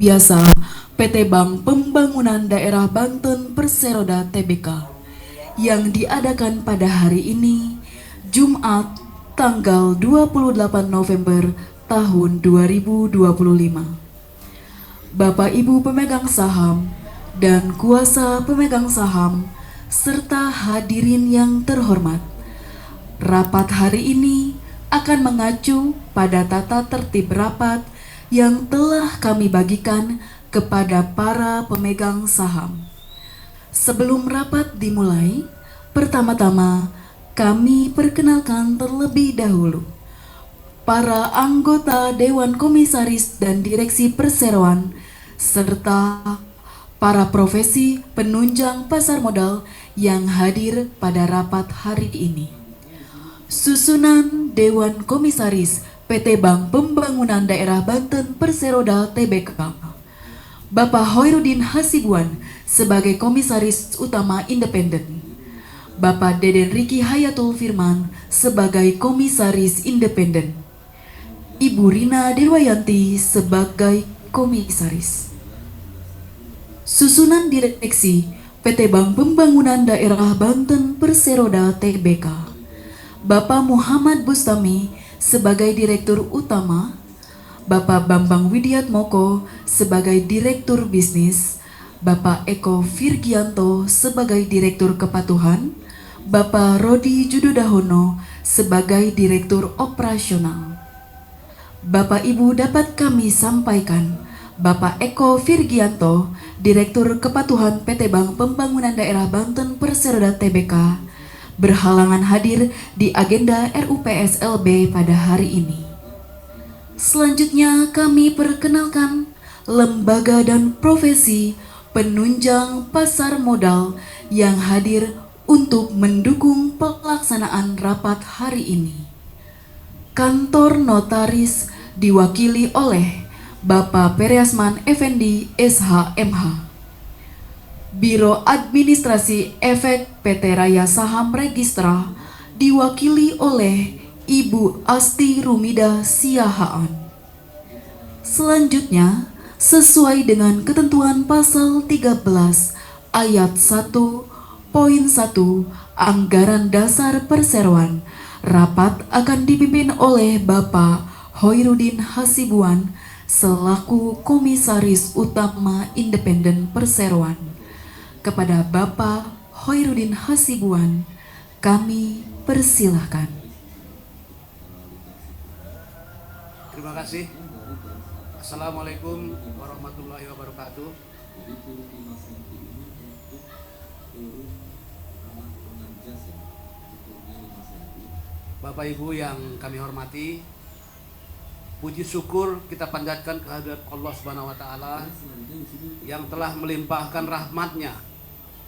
biasa PT Bank Pembangunan Daerah Banten Perseroda Tbk yang diadakan pada hari ini, Jumat tanggal 28 November tahun 2025. Bapak Ibu pemegang saham dan kuasa pemegang saham serta hadirin yang terhormat, rapat hari ini akan mengacu pada tata tertib rapat yang telah kami bagikan kepada para pemegang saham. Sebelum rapat dimulai, pertama-tama kami perkenalkan terlebih dahulu para anggota Dewan Komisaris dan Direksi Perseroan serta para profesi penunjang pasar modal yang hadir pada rapat hari ini. Susunan Dewan Komisaris PT Bank Pembangunan Daerah Banten Perseroda Tbk: Bapak Hoirudin Hasibuan sebagai Komisaris Utama Independen, Bapak Deden Riki Hayatul Firman sebagai Komisaris Independen, Ibu Rina Dirwayanti sebagai Komisaris. Susunan Direksi PT Bank Pembangunan Daerah Banten Perseroda Tbk: Bapak Muhammad Bustami sebagai Direktur Utama, Bapak Bambang Widiatmoko sebagai Direktur Bisnis, Bapak Eko Virgianto sebagai Direktur Kepatuhan, Bapak Rodi Judodahono sebagai Direktur Operasional. Bapak Ibu dapat kami sampaikan, Bapak Eko Virgianto, Direktur Kepatuhan PT Bank Pembangunan Daerah Banten Perseroda Tbk, berhalangan hadir di agenda RUPSLB pada hari ini. Selanjutnya kami perkenalkan lembaga dan profesi penunjang pasar modal yang hadir untuk mendukung pelaksanaan rapat hari ini. Kantor Notaris diwakili oleh Bapak Periasman Effendi SHMH. Biro Administrasi Efek PT Raya Saham Registra diwakili oleh Ibu Asti Rumida Siahaan. Selanjutnya, sesuai dengan ketentuan pasal 13 ayat 1 poin 1 Anggaran Dasar Perseroan, rapat akan dipimpin oleh Bapak Hoirudin Hasibuan selaku Komisaris Utama Independen Perseroan. Kepada Bapak Hoirudin Hasibuan, kami persilahkan. Terima kasih. Assalamualaikum warahmatullahi wabarakatuh. Bapak Ibu yang kami hormati, puji syukur kita panjatkan kehadirat Allah Subhanahu wa taala yang telah melimpahkan rahmat-Nya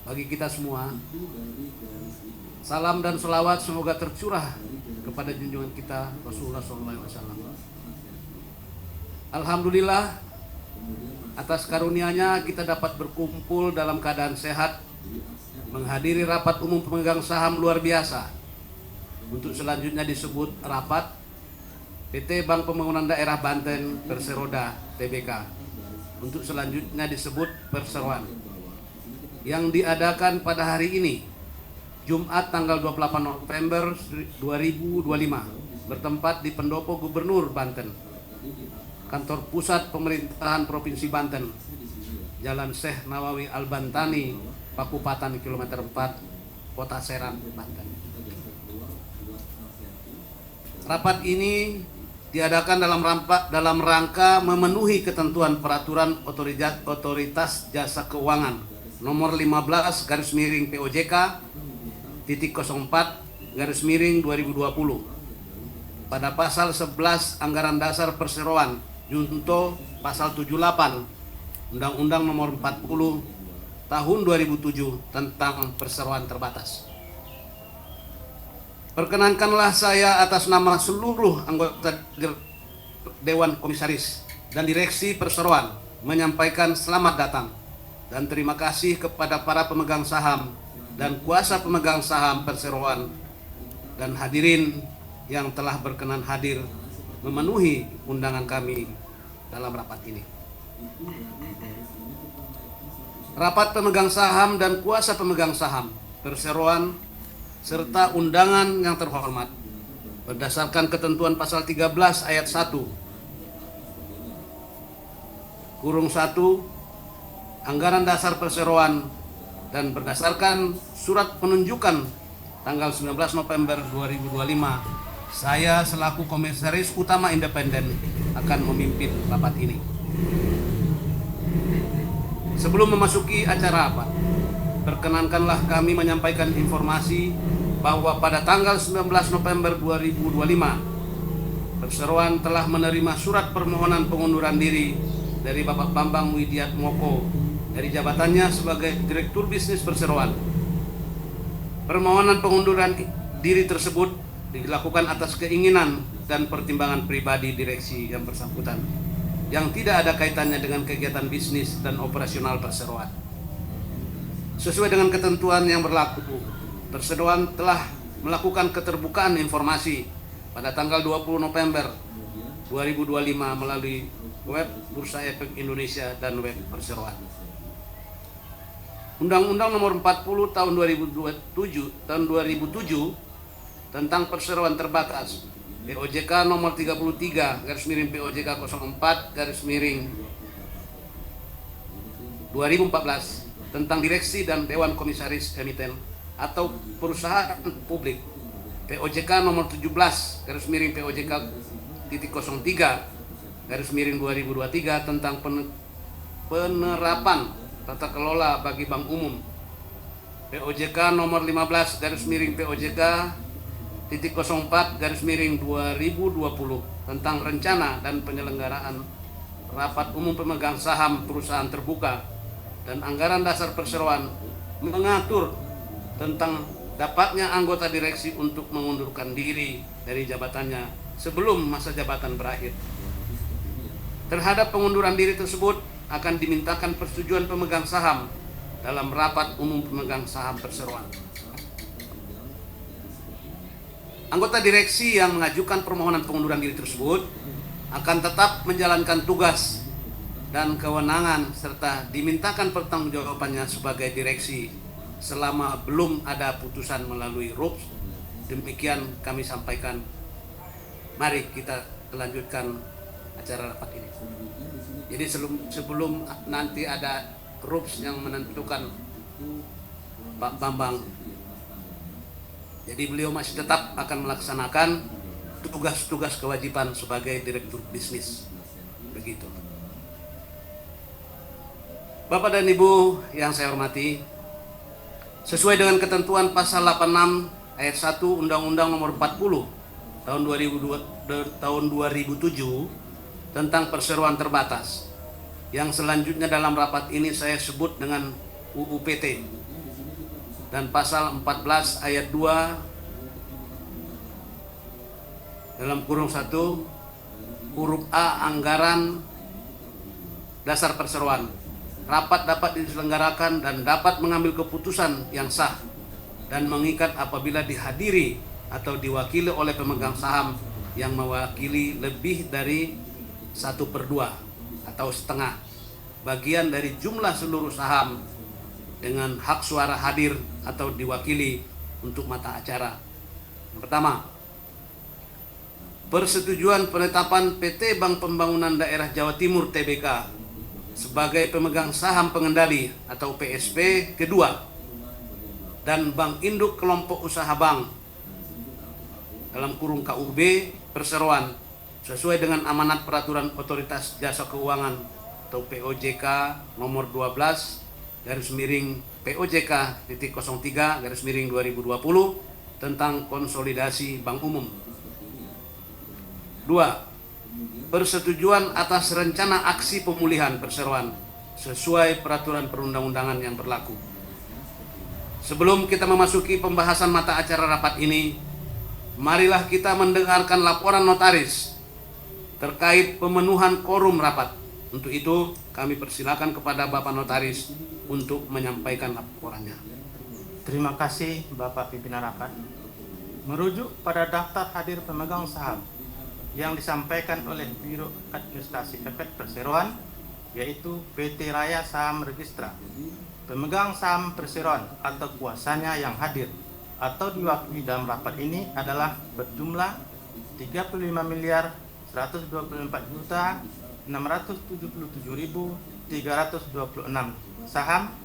bagi kita semua. Salam dan selawat semoga tercurah kepada junjungan kita Rasulullah SAW. Alhamdulillah, atas karunia-Nya kita dapat berkumpul dalam keadaan sehat, menghadiri rapat umum pemegang saham luar biasa. Untuk selanjutnya disebut rapat PT Bank Pembangunan Daerah Banten Perseroda Tbk. Untuk selanjutnya disebut Perseroan, yang diadakan pada hari ini, Jumat tanggal 28 November 2025, bertempat di Pendopo Gubernur Banten, Kantor Pusat Pemerintahan Provinsi Banten, Jalan Syekh Nawawi Al-Bantani, Pakupatan Kilometer 4, Kota Serang, Banten. Rapat ini diadakan dalam rangka memenuhi ketentuan peraturan Otoritas Jasa Keuangan nomor 15 garis miring POJK titik 04 garis miring 2020 pada pasal 11 Anggaran Dasar Perseroan junto pasal 78 Undang-Undang nomor 40 tahun 2007 tentang perseroan terbatas. Perkenankanlah saya atas nama seluruh anggota Dewan Komisaris dan Direksi Perseroan menyampaikan selamat datang dan terima kasih kepada para pemegang saham dan kuasa pemegang saham Perseroan dan hadirin yang telah berkenan hadir memenuhi undangan kami dalam rapat ini. Rapat pemegang saham dan kuasa pemegang saham perseroan serta undangan yang terhormat, berdasarkan ketentuan pasal 13 ayat 1 kurung 1 anggaran dasar perseroan dan berdasarkan surat penunjukan tanggal 19 November 2025, saya selaku Komisaris Utama Independen akan memimpin rapat ini. Sebelum memasuki acara rapat, perkenankanlah kami menyampaikan informasi bahwa pada tanggal 19 November 2025, perseroan telah menerima surat permohonan pengunduran diri dari Bapak Bambang Widiat Moko dari jabatannya sebagai Direktur Bisnis Perseroan. Permohonan pengunduran diri tersebut dilakukan atas keinginan dan pertimbangan pribadi direksi yang bersangkutan, yang tidak ada kaitannya dengan kegiatan bisnis dan operasional perseroan. Sesuai dengan ketentuan yang berlaku, perseroan telah melakukan keterbukaan informasi pada tanggal 20 November 2025 melalui web Bursa Efek Indonesia dan web perseroan. Undang-Undang Nomor 40 Tahun 2007 tentang perseroan terbatas, POJK Nomor 33 /POJK 04/2014 tentang direksi dan dewan komisaris emiten atau perusahaan publik, POJK Nomor 17 /POJK 03/2023 tentang penerapan tata kelola bagi bank umum, POJK Nomor 15 /POJK 04/2020 tentang rencana dan penyelenggaraan rapat umum pemegang saham perusahaan terbuka, dan anggaran dasar perseroan mengatur tentang dapatnya anggota direksi untuk mengundurkan diri dari jabatannya sebelum masa jabatan berakhir. Terhadap pengunduran diri tersebut akan dimintakan persetujuan pemegang saham dalam rapat umum pemegang saham perseroan. Anggota direksi yang mengajukan permohonan pengunduran diri tersebut akan tetap menjalankan tugas dan kewenangan serta dimintakan pertanggungjawabannya sebagai direksi selama belum ada putusan melalui RUPS. Demikian kami sampaikan. Mari kita lanjutkan acara rapat ini. Jadi sebelum nanti ada RUPS yang menentukan Pak Bambang, jadi beliau masih tetap akan melaksanakan tugas-tugas kewajiban sebagai direktur bisnis. Begitu. Bapak dan Ibu yang saya hormati, sesuai dengan ketentuan pasal 86 ayat 1 Undang-Undang Nomor 40 tahun 2007 tentang perseroan terbatas, yang selanjutnya dalam rapat ini saya sebut dengan UU PT, dan pasal 14 ayat 2 dalam kurung 1 huruf A anggaran dasar perseroan, rapat dapat diselenggarakan dan dapat mengambil keputusan yang sah dan mengikat apabila dihadiri atau diwakili oleh pemegang saham yang mewakili lebih dari 1/2 atau setengah bagian dari jumlah seluruh saham dengan hak suara hadir atau diwakili untuk mata acara. Yang pertama, persetujuan penetapan PT Bank Pembangunan Daerah Jawa Timur Tbk sebagai pemegang saham pengendali atau PSP kedua, dan Bank Induk Kelompok Usaha Bank dalam kurung KUB perseroan sesuai dengan amanat peraturan Otoritas Jasa Keuangan atau POJK nomor 12 POJK 03/2020 tentang konsolidasi bank umum. 2. Persetujuan atas rencana aksi pemulihan perseroan sesuai peraturan perundang-undangan yang berlaku. Sebelum kita memasuki pembahasan mata acara rapat ini, marilah kita mendengarkan laporan notaris terkait pemenuhan quorum rapat. Untuk itu, kami persilakan kepada Bapak Notaris untuk menyampaikan laporannya. Terima kasih Bapak Pimpinan Rapat. Merujuk pada daftar hadir pemegang saham yang disampaikan oleh Biro Administrasi Efek Perseroan yaitu PT Raya Saham Registra. Pemegang saham perseroan atau kuasanya yang hadir atau diwakili dalam rapat ini adalah berjumlah 35.677.326 saham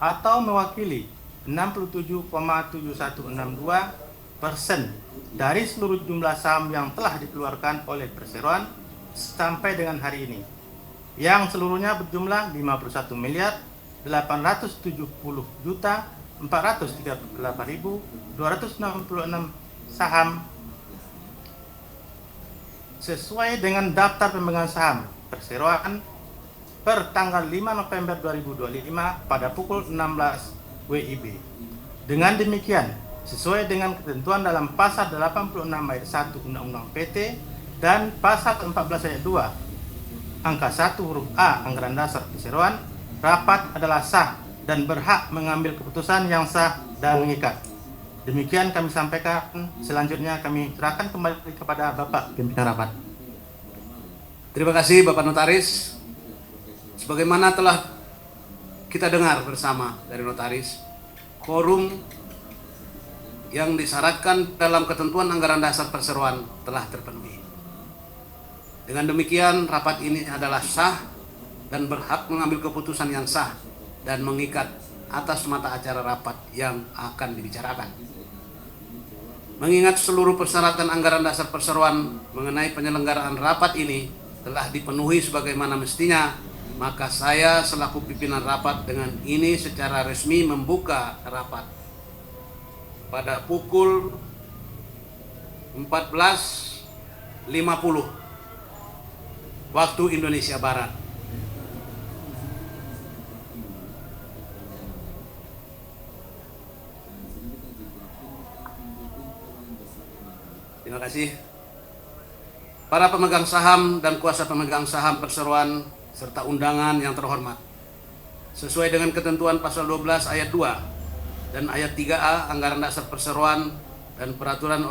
atau mewakili 67,7162% dari seluruh jumlah saham yang telah dikeluarkan oleh perseroan sampai dengan hari ini, yang seluruhnya berjumlah 51.870.438.266 saham sesuai dengan daftar pemegang saham perseroan per tanggal 5 November 2025 pada pukul 16 WIB. Dengan demikian, sesuai dengan ketentuan dalam pasal 86 ayat 1 Undang-Undang PT dan pasal 14 ayat 2 angka 1 huruf A Anggaran Dasar Perseroan, rapat adalah sah dan berhak mengambil keputusan yang sah dan mengikat. Demikian kami sampaikan. Selanjutnya kami serahkan kembali kepada Bapak Pimpinan Rapat. Terima kasih Bapak Notaris. Sebagaimana telah kita dengar bersama dari Notaris, quorum yang disyaratkan dalam ketentuan anggaran dasar perseroan telah terpenuhi. Dengan demikian, rapat ini adalah sah dan berhak mengambil keputusan yang sah dan mengikat atas mata acara rapat yang akan dibicarakan. Mengingat seluruh persyaratan anggaran dasar perseroan mengenai penyelenggaraan rapat ini telah dipenuhi sebagaimana mestinya, maka saya selaku pimpinan rapat dengan ini secara resmi membuka rapat pada pukul 14.50 waktu Indonesia Barat. Terima kasih. Para pemegang saham dan kuasa pemegang saham perseroan serta undangan yang terhormat. Sesuai dengan ketentuan pasal 12 ayat 2 dan ayat 3A Anggaran Dasar Perseroan dan Peraturan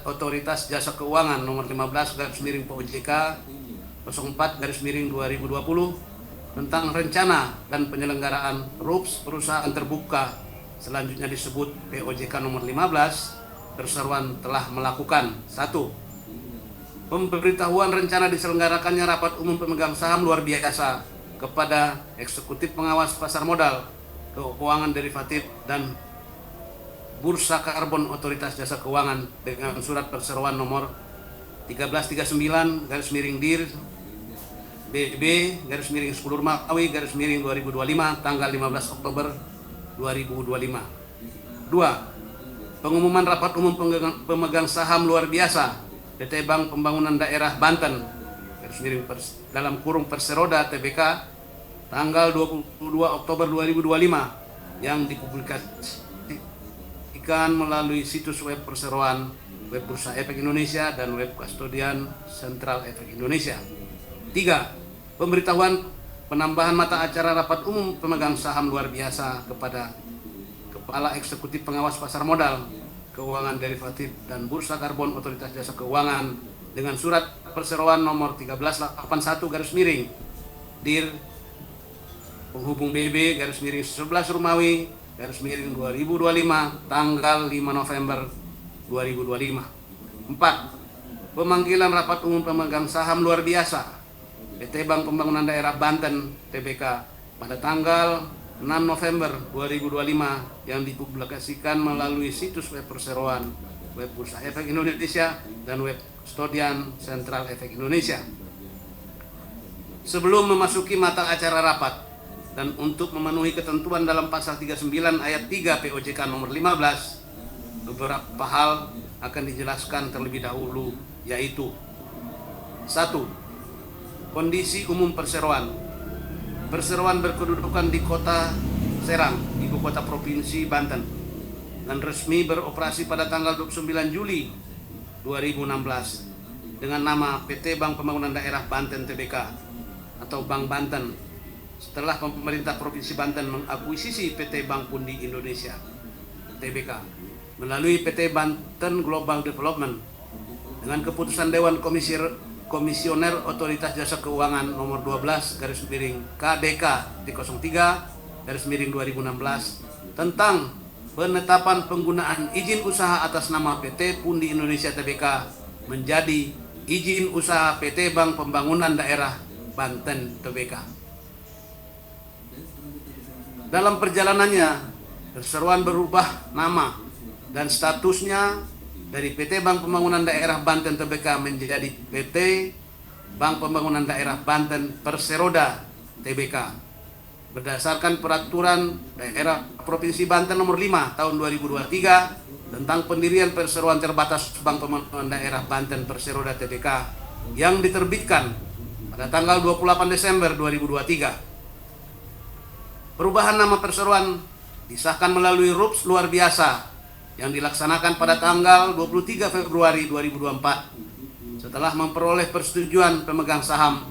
Otoritas Jasa Keuangan nomor 15/POJK 04/2020 tentang rencana dan penyelenggaraan RUPS perusahaan terbuka, selanjutnya disebut POJK nomor 15, perseroan telah melakukan 1. Pemberitahuan rencana diselenggarakannya rapat umum pemegang saham luar biasa kepada eksekutif pengawas pasar modal, keuangan derivatif dan bursa karbon otoritas jasa keuangan dengan surat perseroan nomor 1339/dir BB/10 Romawi /2025 tanggal 15 Oktober 2025. 2. Pengumuman rapat umum pemegang saham luar biasa PT Bank Pembangunan Daerah Banten dalam kurung Perseroda Tbk tanggal 22 Oktober 2025 yang dipublikasikan melalui situs web perseroan, web Bursa Efek Indonesia dan web Kustodian Sentral Efek Indonesia. 3. Pemberitahuan penambahan mata acara rapat umum pemegang saham luar biasa kepada Kepala Eksekutif Pengawas Pasar Modal, Keuangan Derivatif dan Bursa Karbon Otoritas Jasa Keuangan dengan surat perseroan nomor 1381/dir penghubung BB /11 Romawi /2025 tanggal 5 November 2025. 4. Pemanggilan rapat umum pemegang saham luar biasa PT Bank Pembangunan Daerah Banten Tbk pada tanggal 6 November 2025 yang dipublikasikan melalui situs web perseroan, web Bursa Efek Indonesia dan web Kustodian Sentral Efek Indonesia. Sebelum memasuki mata acara rapat dan untuk memenuhi ketentuan dalam pasal 39 ayat 3 POJK nomor 15, beberapa hal akan dijelaskan terlebih dahulu, yaitu 1. Kondisi umum perseroan. Perseroan berkedudukan di Kota Serang, ibu kota Provinsi Banten, dan resmi beroperasi pada tanggal 29 Juli 2016 dengan nama PT Bank Pembangunan Daerah Banten Tbk atau Bank Banten setelah pemerintah Provinsi Banten mengakuisisi PT Bank Pundi Indonesia Tbk melalui PT Banten Global Development dengan keputusan Dewan Komisioner Otoritas Jasa Keuangan nomor 12 KDK 03/2016 tentang penetapan penggunaan izin usaha atas nama PT Pundi Indonesia Tbk menjadi izin usaha PT Bank Pembangunan Daerah Banten Tbk. Dalam perjalanannya, perseroan berubah nama dan statusnya dari PT Bank Pembangunan Daerah Banten Tbk menjadi PT Bank Pembangunan Daerah Banten Perseroda Tbk berdasarkan Peraturan Daerah Provinsi Banten nomor 5 tahun 2023 tentang pendirian Perseroan Terbatas Bank Pembangunan Daerah Banten Perseroda Tbk yang diterbitkan pada tanggal 28 Desember 2023. Perubahan nama perseroan disahkan melalui RUPS luar biasa yang dilaksanakan pada tanggal 23 Februari 2024 setelah memperoleh persetujuan pemegang saham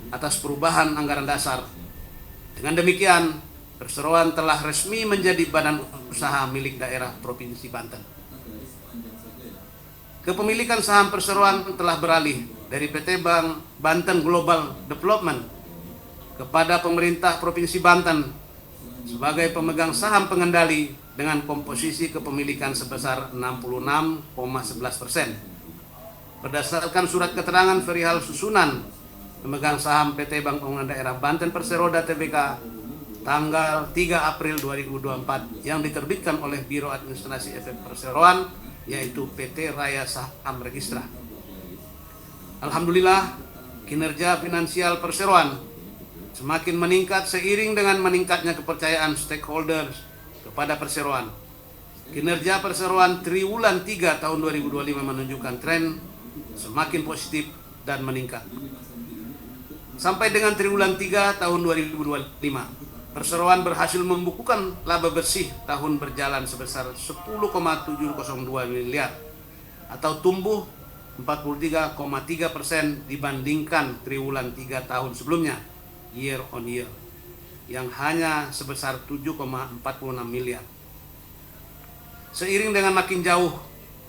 atas perubahan anggaran dasar. Dengan demikian, perseroan telah resmi menjadi badan usaha milik daerah Provinsi Banten. Kepemilikan saham perseroan telah beralih dari PT Bank Banten Global Development kepada pemerintah Provinsi Banten sebagai pemegang saham pengendali dengan komposisi kepemilikan sebesar 66,11%. Berdasarkan surat keterangan perihal susunan pemegang saham PT Bank Pembangunan Daerah Banten Perseroda Tbk tanggal 3 April 2024 yang diterbitkan oleh Biro Administrasi Efek Perseroan, yaitu PT Raya Saham Registra. Alhamdulillah, kinerja finansial perseroan semakin meningkat seiring dengan meningkatnya kepercayaan stakeholders kepada perseroan. Kinerja perseroan triwulan 3 tahun 2025 menunjukkan tren semakin positif dan meningkat. Sampai dengan triwulan 3 tahun 2025, perseroan berhasil membukukan laba bersih tahun berjalan sebesar 10,702 miliar atau tumbuh 43,3% dibandingkan triwulan 3 tahun sebelumnya, year on year, yang hanya sebesar 7,46 miliar. Seiring dengan makin jauh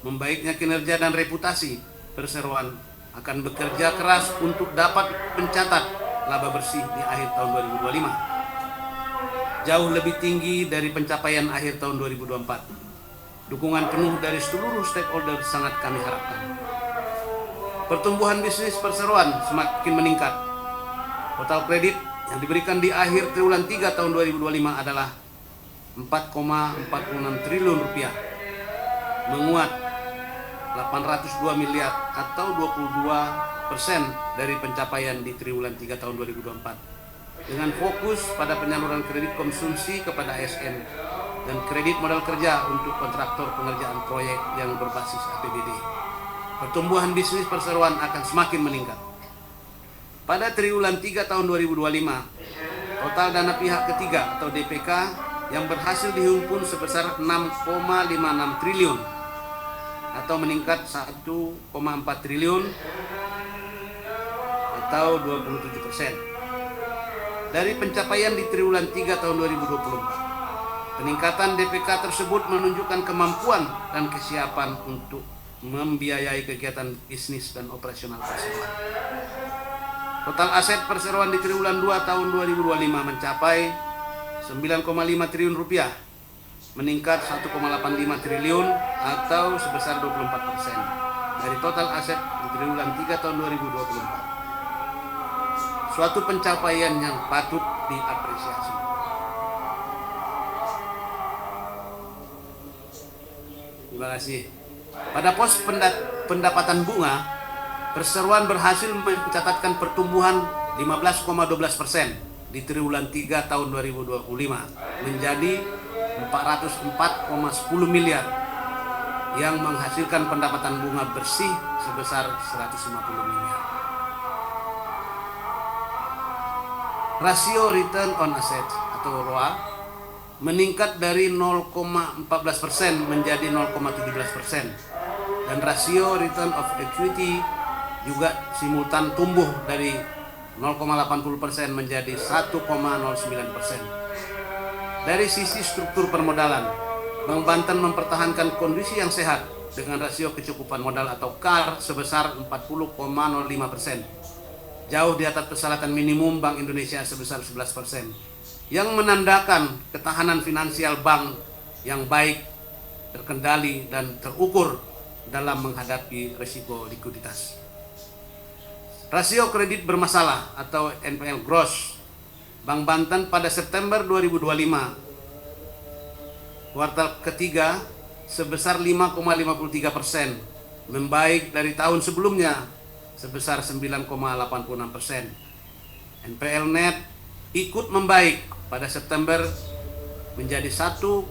membaiknya kinerja dan reputasi, perseroan akan bekerja keras untuk dapat mencatat laba bersih di akhir tahun 2025 jauh lebih tinggi dari pencapaian akhir tahun 2024. Dukungan penuh dari seluruh stakeholder sangat kami harapkan. Pertumbuhan bisnis perseroan semakin meningkat. Total kredit yang diberikan di akhir triwulan 3 tahun 2025 adalah 4,46 triliun rupiah, menguat 802 miliar atau 22% dari pencapaian di triwulan 3 tahun 2024 dengan fokus pada penyaluran kredit konsumsi kepada ASN dan kredit modal kerja untuk kontraktor pengerjaan proyek yang berbasis APBD. Pertumbuhan bisnis perseroan akan semakin meningkat. Pada triwulan 3 tahun 2025, total dana pihak ketiga atau DPK yang berhasil dihimpun sebesar 6,56 triliun atau meningkat 1,4 triliun atau 27% dari pencapaian di triwulan 3 tahun 2024. Peningkatan DPK tersebut menunjukkan kemampuan dan kesiapan untuk membiayai kegiatan bisnis dan operasional perseroan. Total aset perseroan di triwulan 2 tahun 2025 mencapai 9,5 triliun rupiah, meningkat 1,85 triliun atau sebesar 24% dari total aset di triwulan 3 tahun 2024. Suatu pencapaian yang patut diapresiasi. Terima kasih. Pada pos pendapatan bunga, perseroan berhasil mencatatkan pertumbuhan 15,12% di triwulan 3 tahun 2025 menjadi 404,10 miliar yang menghasilkan pendapatan bunga bersih sebesar 150 miliar. Rasio return on asset atau ROA meningkat dari 0,14% menjadi 0,17% dan rasio return of equity juga simultan tumbuh dari 0,80% menjadi 1,09%. Dari sisi struktur permodalan, Bank Banten mempertahankan kondisi yang sehat dengan rasio kecukupan modal atau KAR sebesar 40,05%, jauh di atas persyaratan minimum Bank Indonesia sebesar 11%, yang menandakan ketahanan finansial bank yang baik, terkendali, dan terukur dalam menghadapi risiko likuiditas. Rasio kredit bermasalah atau NPL gross Bank Banten pada September 2025 kuartal ketiga sebesar 5,53%, membaik dari tahun sebelumnya sebesar 9,86%. NPL net ikut membaik pada September menjadi 1,72%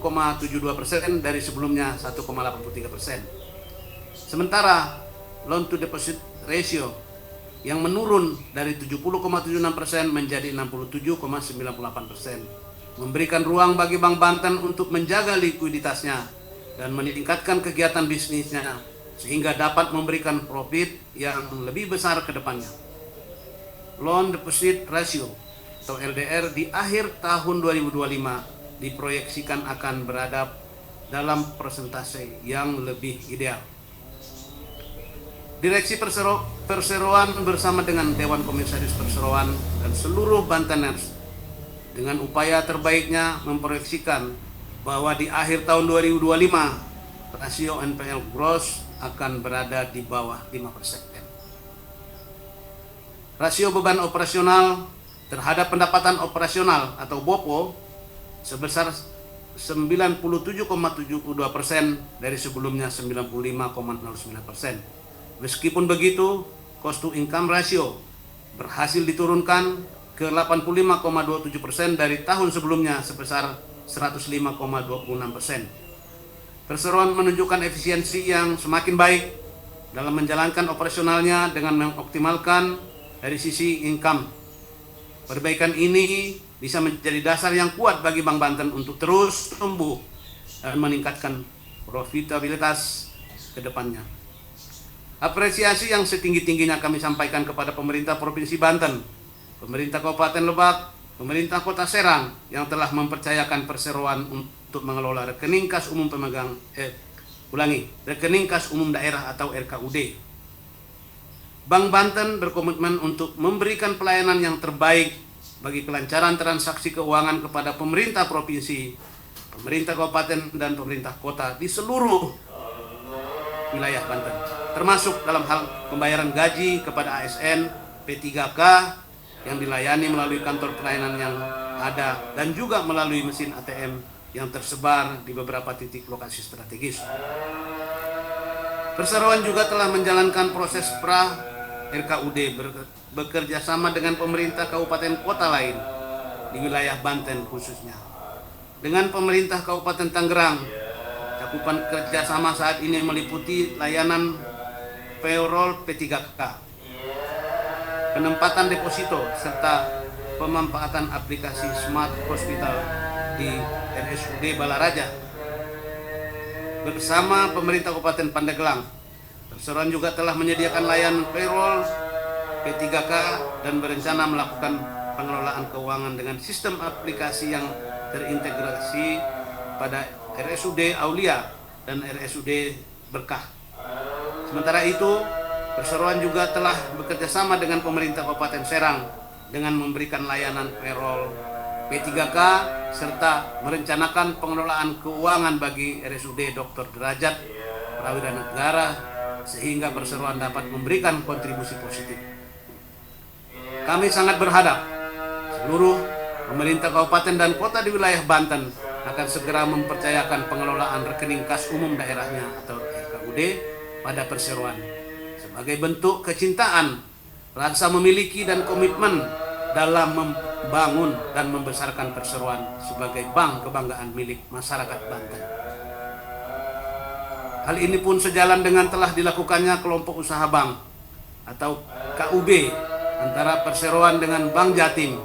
dari sebelumnya 1,83%. Sementara loan to deposit ratio yang menurun dari 70,76% menjadi 67,98%, memberikan ruang bagi Bank Banten untuk menjaga likuiditasnya dan meningkatkan kegiatan bisnisnya sehingga dapat memberikan profit yang lebih besar ke depannya. Loan deposit ratio atau LDR di akhir tahun 2025 diproyeksikan akan berada dalam persentase yang lebih ideal. Direksi Perseroan bersama dengan Dewan Komisaris Perseroan dan seluruh Banteners dengan upaya terbaiknya memproyeksikan bahwa di akhir tahun 2025 rasio NPL gross akan berada di bawah 5%. Rasio beban operasional terhadap pendapatan operasional atau BOPO sebesar 97,72% dari sebelumnya 95,09%. Meskipun begitu, cost to income ratio berhasil diturunkan ke 85,27% dari tahun sebelumnya sebesar 105,26%. Perseroan menunjukkan efisiensi yang semakin baik dalam menjalankan operasionalnya dengan mengoptimalkan dari sisi income. Perbaikan ini bisa menjadi dasar yang kuat bagi Bank Banten untuk terus tumbuh dan meningkatkan profitabilitas ke depannya. Apresiasi yang setinggi-tingginya kami sampaikan kepada pemerintah Provinsi Banten, pemerintah Kabupaten Lebak, pemerintah Kota Serang yang telah mempercayakan Perseroan untuk mengelola rekening kas umum rekening kas umum daerah atau RKUD. Bank Banten berkomitmen untuk memberikan pelayanan yang terbaik bagi kelancaran transaksi keuangan kepada pemerintah provinsi, pemerintah kabupaten, dan pemerintah kota di seluruh wilayah Banten, termasuk dalam hal pembayaran gaji kepada ASN, P3K yang dilayani melalui kantor pelayanan yang ada dan juga melalui mesin ATM yang tersebar di beberapa titik lokasi strategis. Perseroan juga telah menjalankan proses pra RKUD bekerja sama dengan pemerintah kabupaten kota lain di wilayah Banten khususnya. Dengan pemerintah Kabupaten Tangerang, cakupan kerjasama saat ini meliputi layanan payroll P3K, penempatan deposito, serta pemanfaatan aplikasi Smart Hospital di RSUD Balaraja. Bersama pemerintah Kabupaten Pandeglang, Perseroan juga telah menyediakan layanan payroll P3K dan berencana melakukan pengelolaan keuangan dengan sistem aplikasi yang terintegrasi pada RSUD Aulia dan RSUD Berkah. Sementara itu, Perseroan juga telah bekerjasama dengan pemerintah Kabupaten Serang dengan memberikan layanan payroll P3K serta merencanakan pengelolaan keuangan bagi RSUD Dr. Derajat Prawira Negara sehingga Perseroan dapat memberikan kontribusi positif. Kami sangat berharap seluruh pemerintah kabupaten dan kota di wilayah Banten akan segera mempercayakan pengelolaan rekening kas umum daerahnya atau RKUD pada Perseroan sebagai bentuk kecintaan, rasa memiliki dan komitmen dalam membangun dan membesarkan Perseroan sebagai bank kebanggaan milik masyarakat Banten. Hal ini pun sejalan dengan telah dilakukannya kelompok usaha bank atau KUB antara Perseroan dengan Bank Jatim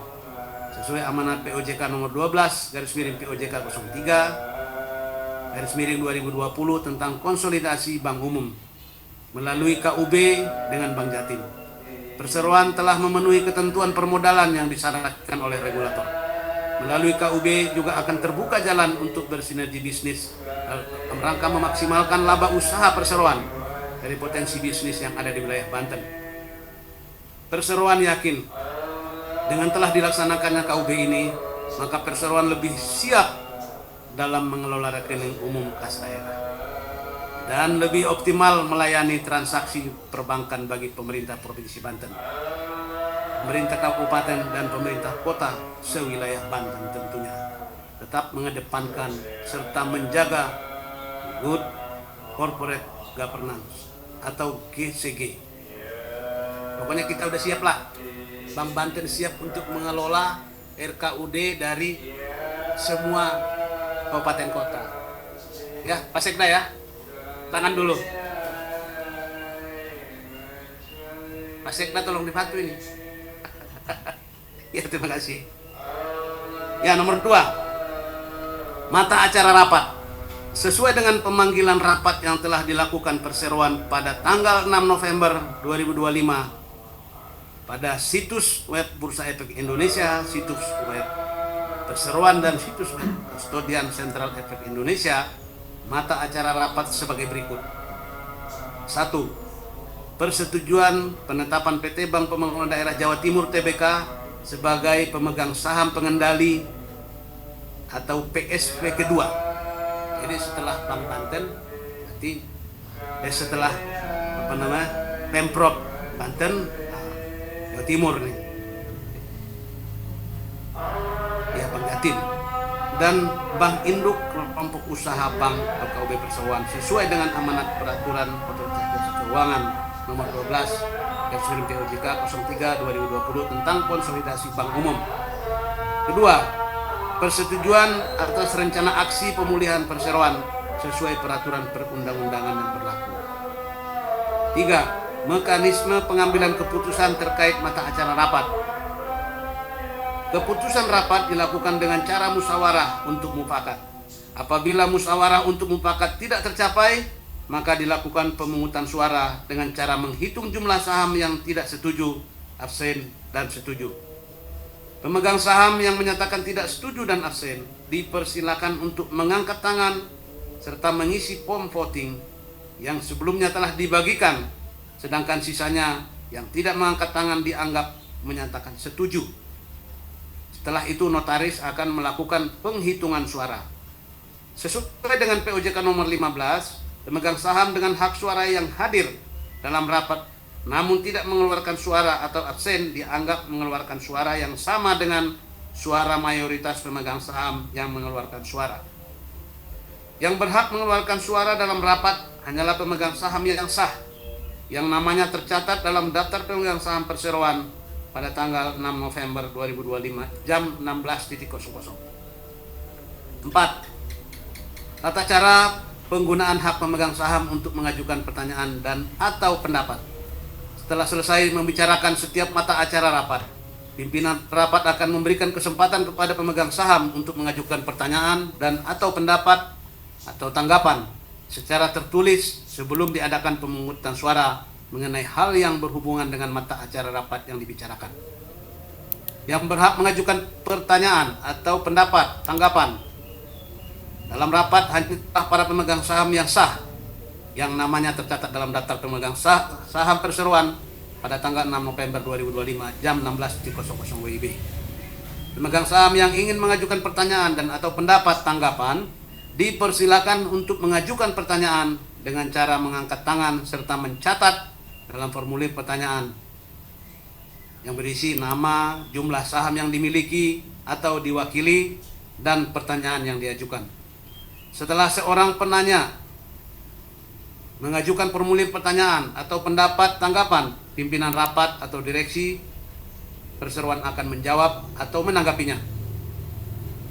sesuai amanat POJK nomor 12 /POJK 03 /2020 tentang konsolidasi bank umum melalui KUB dengan Bank Jatim. Perseroan telah memenuhi ketentuan permodalan yang disyaratkan oleh regulator. Melalui KUB juga akan terbuka jalan untuk bersinergi bisnis dalam rangka memaksimalkan laba usaha perseroan dari potensi bisnis yang ada di wilayah Banten. Perseroan yakin dengan telah dilaksanakannya KUB ini, maka perseroan lebih siap dalam mengelola rekening umum kas daerah dan lebih optimal melayani transaksi perbankan bagi pemerintah Provinsi Banten, pemerintah kabupaten dan pemerintah kota sewilayah Banten tentunya tetap mengedepankan serta menjaga good corporate governance atau GCG. Pokoknya kita udah siap lah. Bank Banten siap untuk mengelola RKUD dari semua kabupaten kota. Ya, Pak Sekda ya. Tangan dulu. Pak Sekda tolong dibantu ini. Ya, terima kasih. Ya, nomor 2. Mata acara rapat. Sesuai dengan pemanggilan rapat yang telah dilakukan perseroan pada tanggal 6 November 2025 pada situs web Bursa Efek Indonesia, situs web perseroan dan situs web Kustodian Sentral Efek Indonesia, mata acara rapat sebagai berikut. 1. Persetujuan penetapan PT Bank Pembangunan Daerah Jawa Timur TBK sebagai pemegang saham pengendali atau PSP kedua. Jadi setelah Bank Banten, nanti setelah Pemprov Banten, Jawa Timur nih, ya Bank Jatim, dan Bank Induk Kelompok Usaha Bank KUB Perseroan sesuai dengan amanat peraturan Otoritas Jasa Keuangan nomor 12 POJK 03/2020 tentang konsolidasi bank umum. Kedua, persetujuan atas rencana aksi pemulihan perseroan sesuai peraturan perundang-undangan yang berlaku. 3. Mekanisme pengambilan keputusan terkait mata acara rapat. Keputusan rapat dilakukan dengan cara musyawarah untuk mufakat. Apabila musyawarah untuk mufakat tidak tercapai, maka dilakukan pemungutan suara dengan cara menghitung jumlah saham yang tidak setuju, absen, dan setuju. Pemegang saham yang menyatakan tidak setuju dan absen dipersilakan untuk mengangkat tangan serta mengisi form voting yang sebelumnya telah dibagikan, sedangkan sisanya yang tidak mengangkat tangan dianggap menyatakan setuju. Setelah itu notaris akan melakukan penghitungan suara. Sesuai dengan POJK nomor 15, pemegang saham dengan hak suara yang hadir dalam rapat namun tidak mengeluarkan suara atau absen dianggap mengeluarkan suara yang sama dengan suara mayoritas pemegang saham yang mengeluarkan suara. Yang berhak mengeluarkan suara dalam rapat hanyalah pemegang saham yang sah, yang namanya tercatat dalam daftar pemegang saham perseroan pada tanggal 6 November 2025 jam 16.00. 4. Tata cara penggunaan hak pemegang saham untuk mengajukan pertanyaan dan atau pendapat. Setelah selesai membicarakan setiap mata acara rapat, pimpinan rapat akan memberikan kesempatan kepada pemegang saham untuk mengajukan pertanyaan dan atau pendapat atau tanggapan secara tertulis sebelum diadakan pemungutan suara mengenai hal yang berhubungan dengan mata acara rapat yang dibicarakan. Yang berhak mengajukan pertanyaan atau pendapat tanggapan dalam rapat hanyalah para pemegang saham yang sah, yang namanya tercatat dalam daftar pemegang saham perseroan pada tanggal 6 November 2025 jam 16.00 WIB. Pemegang saham yang ingin mengajukan pertanyaan dan atau pendapat tanggapan dipersilakan untuk mengajukan pertanyaan dengan cara mengangkat tangan serta mencatat dalam formulir pertanyaan yang berisi nama, jumlah saham yang dimiliki atau diwakili, dan pertanyaan yang diajukan. Setelah seorang penanya mengajukan formulir pertanyaan atau pendapat tanggapan, pimpinan rapat atau direksi perseroan akan menjawab atau menanggapinya.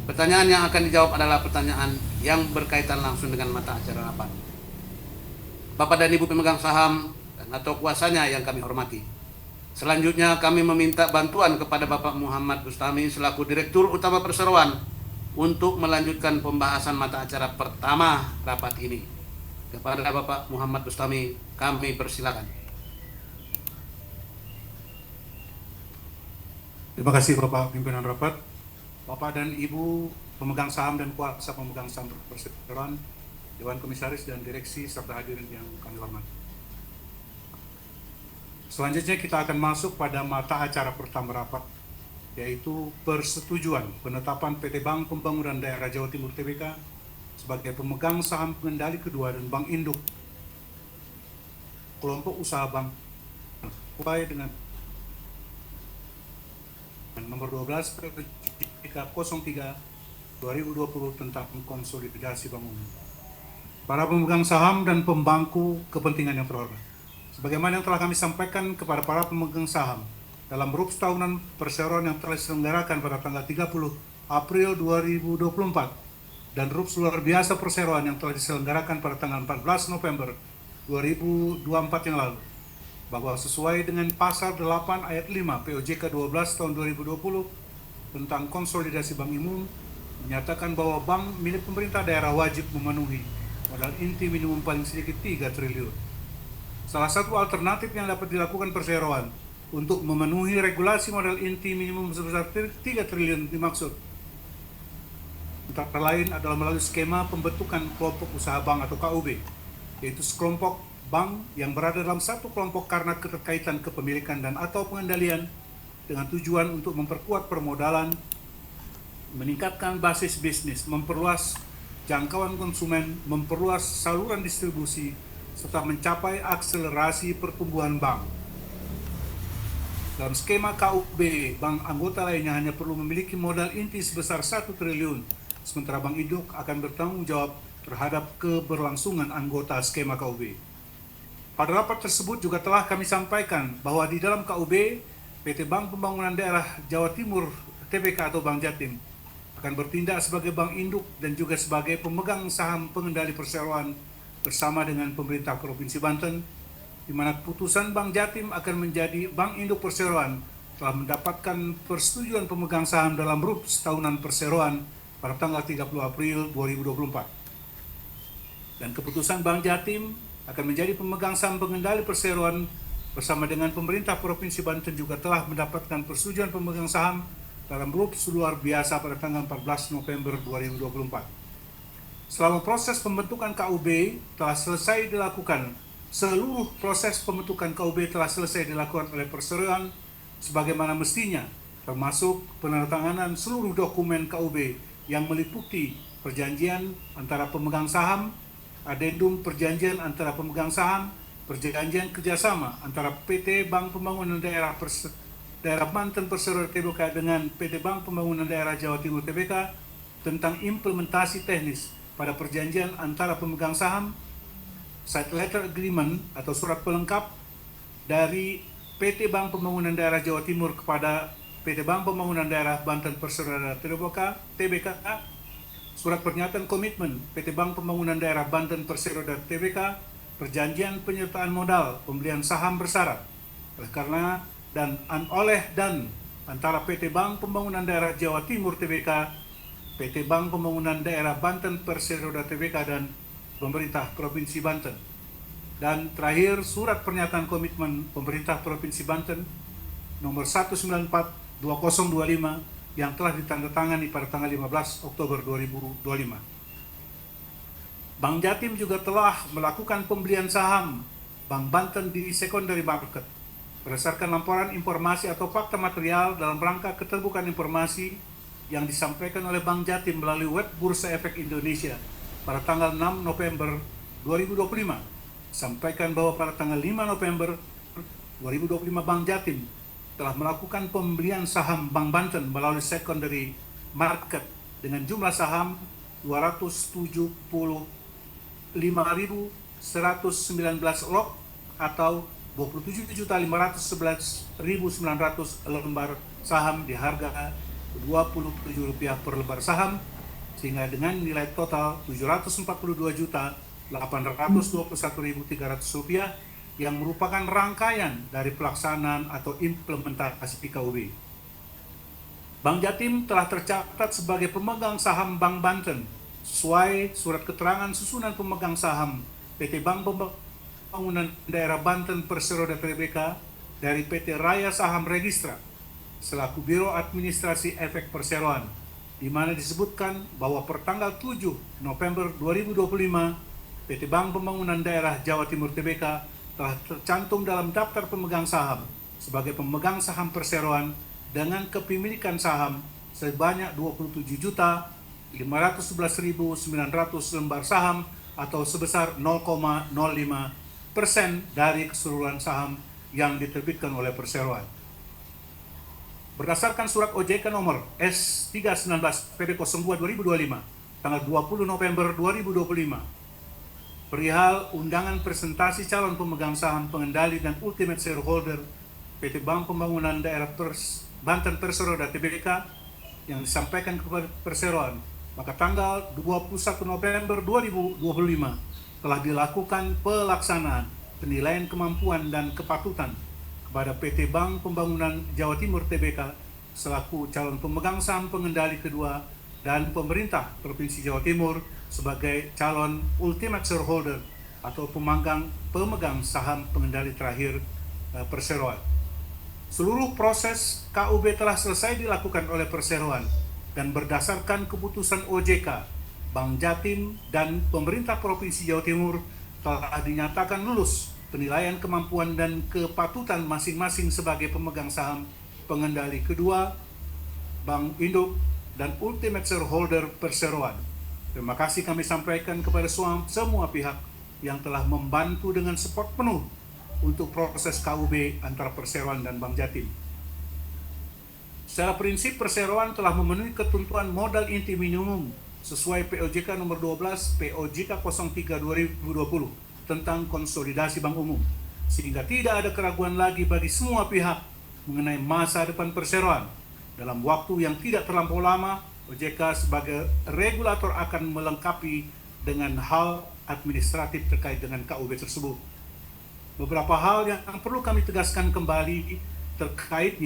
Pertanyaan yang akan dijawab adalah pertanyaan yang berkaitan langsung dengan mata acara rapat. Bapak dan Ibu pemegang saham dan atau kuasanya yang kami hormati, selanjutnya kami meminta bantuan kepada Bapak Muhammad Bustami selaku Direktur Utama Perseroan untuk melanjutkan pembahasan mata acara pertama rapat ini. Kepada Bapak Muhammad Bustami kami persilakan. Terima kasih Bapak Pimpinan Rapat. Bapak dan Ibu pemegang saham dan kuasa pemegang saham perseroan, Dewan Komisaris dan Direksi, serta hadirin yang kami hormati. Selanjutnya kita akan masuk pada mata acara pertama rapat, yaitu persetujuan penetapan PT Bank Pembangunan Daerah Jawa Timur Tbk sebagai pemegang saham pengendali kedua dan Bank Induk kelompok usaha bank sesuai dengan nomor 12 PJK 03 2020 tentang konsolidasi bank umum. Para pemegang saham dan pembangku kepentingan yang terhormat, sebagaimana yang telah kami sampaikan kepada para pemegang saham dalam RUPS tahunan perseroan yang telah diselenggarakan pada tanggal 30 April 2024 dan RUPS luar biasa perseroan yang telah diselenggarakan pada tanggal 14 November 2024 yang lalu, bahwa sesuai dengan pasal 8 ayat 5 POJK 12 tahun 2020 tentang konsolidasi bank umum menyatakan bahwa bank milik pemerintah daerah wajib memenuhi modal inti minimum paling sedikit 3 triliun. Salah satu alternatif yang dapat dilakukan perseroan untuk memenuhi regulasi modal inti minimum sebesar 3 triliun dimaksud antara lain adalah melalui skema pembentukan kelompok usaha bank atau KUB, yaitu sekelompok bank yang berada dalam satu kelompok karena keterkaitan kepemilikan dan atau pengendalian dengan tujuan untuk memperkuat permodalan, meningkatkan basis bisnis, memperluas jangkauan konsumen, memperluas saluran distribusi, serta mencapai akselerasi pertumbuhan bank. Dalam skema KUB, bank anggota lainnya hanya perlu memiliki modal inti sebesar 1 triliun, sementara Bank Induk akan bertanggung jawab terhadap keberlangsungan anggota skema KUB. Pada rapat tersebut juga telah kami sampaikan bahwa di dalam KUB, PT Bank Pembangunan Daerah Jawa Timur Tbk atau Bank Jatim akan bertindak sebagai bank induk dan juga sebagai pemegang saham pengendali perseroan bersama dengan pemerintah Provinsi Banten, di mana keputusan Bank Jatim akan menjadi bank induk perseroan telah mendapatkan persetujuan pemegang saham dalam RUPS tahunan perseroan pada tanggal 30 April 2024. Dan keputusan Bank Jatim akan menjadi pemegang saham pengendali perseroan bersama dengan pemerintah Provinsi Banten juga telah mendapatkan persetujuan pemegang saham dalam RUPS luar biasa pada tanggal 14 November 2024. Selama proses pembentukan KUB telah selesai dilakukan, seluruh proses pembentukan KUB telah selesai dilakukan oleh perseroan sebagaimana mestinya, termasuk penandatanganan seluruh dokumen KUB yang meliputi perjanjian antara pemegang saham, adendum perjanjian antara pemegang saham, perjanjian kerjasama antara PT Bank Pembangunan Daerah Banten Perseroan Tbk dengan PT Bank Pembangunan Daerah Jawa Timur Tbk tentang implementasi teknis pada perjanjian antara pemegang saham, side letter agreement atau surat pelengkap dari PT Bank Pembangunan Daerah Jawa Timur kepada PT Bank Pembangunan Daerah Banten Perseroan Tbk, surat pernyataan komitmen PT Bank Pembangunan Daerah Banten Perseroan Tbk, perjanjian penyertaan modal pembelian saham bersyarat oleh antara PT Bank Pembangunan Daerah Jawa Timur Tbk, PT Bank Pembangunan Daerah Banten Perseroan Tbk dan pemerintah Provinsi Banten. Dan terakhir, surat pernyataan komitmen pemerintah Provinsi Banten nomor 194/2025 yang telah ditandatangani pada tanggal 15 Oktober 2025. Bank Jatim juga telah melakukan pembelian saham Bank Banten di secondary market berdasarkan laporan informasi atau fakta material dalam rangka keterbukaan informasi yang disampaikan oleh Bank Jatim melalui web Bursa Efek Indonesia pada tanggal 6 November 2025. Sampaikan bahwa pada tanggal 5 November 2025 Bank Jatim telah melakukan pembelian saham Bank Banten melalui secondary market dengan jumlah saham 275.119 lot atau 27.511.900 lembar saham di harga Rp27 per lembar saham, sehingga dengan nilai total Rp742.821.300 yang merupakan rangkaian dari pelaksanaan atau implementasi KUB. Bank Jatim telah tercatat sebagai pemegang saham Bank Banten sesuai surat keterangan susunan pemegang saham PT Bank Pembangunan Daerah Banten Perseroan Tbk dari PT Raya Saham Registra selaku Biro Administrasi Efek Perseroan di mana disebutkan bahwa pertanggal 7 November 2025 PT Bank Pembangunan Daerah Jawa Timur Tbk telah tercantum dalam daftar pemegang saham sebagai pemegang saham perseroan dengan kepemilikan saham sebanyak 27.511.900 lembar saham atau sebesar 0,05% dari keseluruhan saham yang diterbitkan oleh perseroan. Berdasarkan surat OJK nomor S319 PB02 2025 tanggal 20 November 2025 perihal undangan presentasi calon pemegang saham pengendali dan ultimate shareholder PT Bank Pembangunan Daerah Banten Perseroda Tbk yang disampaikan kepada perseroan, maka tanggal 21 November 2025 telah dilakukan pelaksanaan penilaian kemampuan dan kepatutan kepada PT Bank Pembangunan Jawa Timur Tbk selaku calon pemegang saham pengendali kedua dan pemerintah Provinsi Jawa Timur sebagai calon ultimate shareholder atau pemegang saham pengendali terakhir perseroan. Seluruh proses KUB telah selesai dilakukan oleh perseroan dan berdasarkan keputusan OJK, Bank Jatim dan pemerintah Provinsi Jawa Timur telah dinyatakan lulus penilaian kemampuan dan kepatutan masing-masing sebagai pemegang saham pengendali kedua, bank induk, dan ultimate shareholder perseroan. Terima kasih kami sampaikan kepada semua pihak yang telah membantu dengan support penuh untuk proses KUB antara perseroan dan Bank Jatim. Secara prinsip perseroan telah memenuhi ketentuan modal inti minimum sesuai POJK nomor 12 POJK 03 2020 tentang konsolidasi bank umum, sehingga tidak ada keraguan lagi bagi semua pihak mengenai masa depan perseroan. Dalam waktu yang tidak terlampau lama, OJK sebagai regulator akan melengkapi dengan hal administratif terkait dengan KUB tersebut. Beberapa hal yang perlu kami tegaskan kembali terkait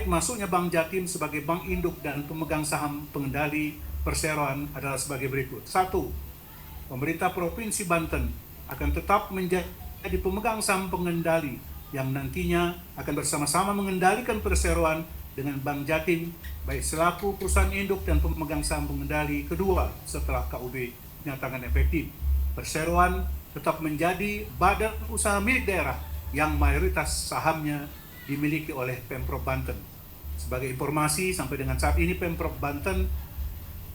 masuknya Bank Jatim sebagai bank induk dan pemegang saham pengendali perseroan adalah sebagai berikut. 1. Pemerintah Provinsi Banten akan tetap menjadi pemegang saham pengendali yang nantinya akan bersama-sama mengendalikan perseroan dengan Bank Jatim baik selaku perusahaan induk dan pemegang saham pengendali kedua setelah KUB dinyatakan efektif. Perseroan tetap menjadi badan usaha milik daerah yang mayoritas sahamnya dimiliki oleh Pemprov Banten. Sebagai informasi, sampai dengan saat ini Pemprov Banten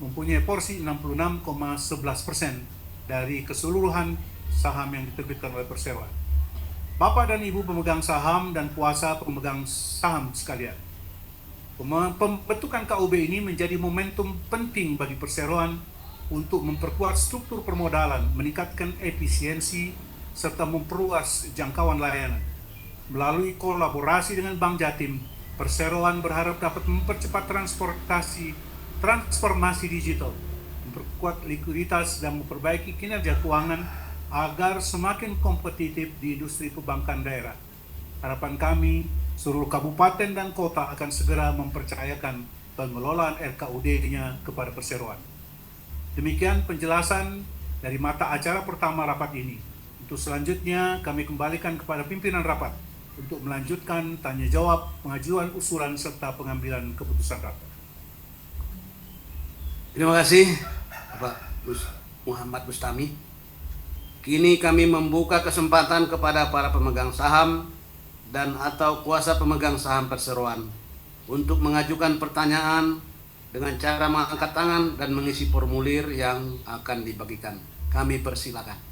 mempunyai porsi 66,11% dari keseluruhan saham yang diterbitkan oleh perseroan. Bapak dan Ibu pemegang saham dan kuasa pemegang saham sekalian, pembentukan KUB ini menjadi momentum penting bagi perseroan untuk memperkuat struktur permodalan, meningkatkan efisiensi, serta memperluas jangkauan layanan. Melalui kolaborasi dengan Bank Jatim, perseroan berharap dapat mempercepat transformasi digital, memperkuat likuiditas dan memperbaiki kinerja keuangan agar semakin kompetitif di industri perbankan daerah. Harapan kami, seluruh kabupaten dan kota akan segera mempercayakan pengelolaan RKUD-nya kepada perseroan. Demikian penjelasan dari mata acara pertama rapat ini. Untuk selanjutnya kami kembalikan kepada pimpinan rapat untuk melanjutkan tanya jawab, pengajuan usulan serta pengambilan keputusan rapat. Terima kasih Bapak Muhammad Bustami. Kini kami membuka kesempatan kepada para pemegang saham dan atau kuasa pemegang saham perseroan untuk mengajukan pertanyaan dengan cara mengangkat tangan dan mengisi formulir yang akan dibagikan. Kami persilakan.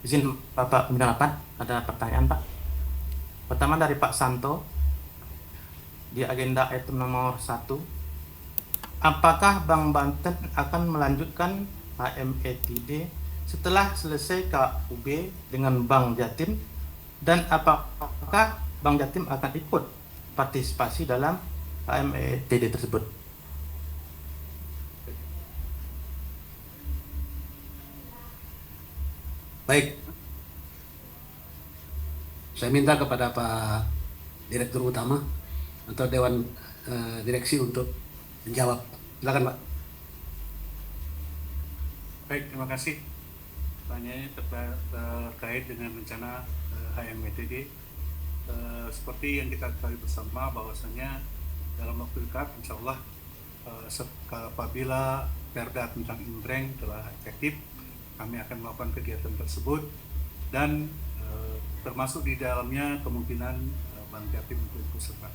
Izin Bapak Pimpinan Rapat, ada pertanyaan Pak. Pertama dari Pak Santo, di agenda item nomor 1. Apakah Bank Banten akan melanjutkan HMETD setelah selesai KUB dengan Bank Jatim, dan apakah Bank Jatim akan ikut partisipasi dalam HMETD tersebut? Baik, saya minta kepada Pak Direktur Utama atau Dewan Direksi untuk menjawab. Silakan Pak. Baik, terima kasih. Pertanyaannya terkait dengan rencana HMETD. Seperti yang kita ketahui bersama bahwasanya dalam waktu dekat insya Allah apabila Perda tentang Inbreng telah efektif, kami akan melakukan kegiatan tersebut dan termasuk di dalamnya kemungkinan Bank Jatim untuk ikut serta.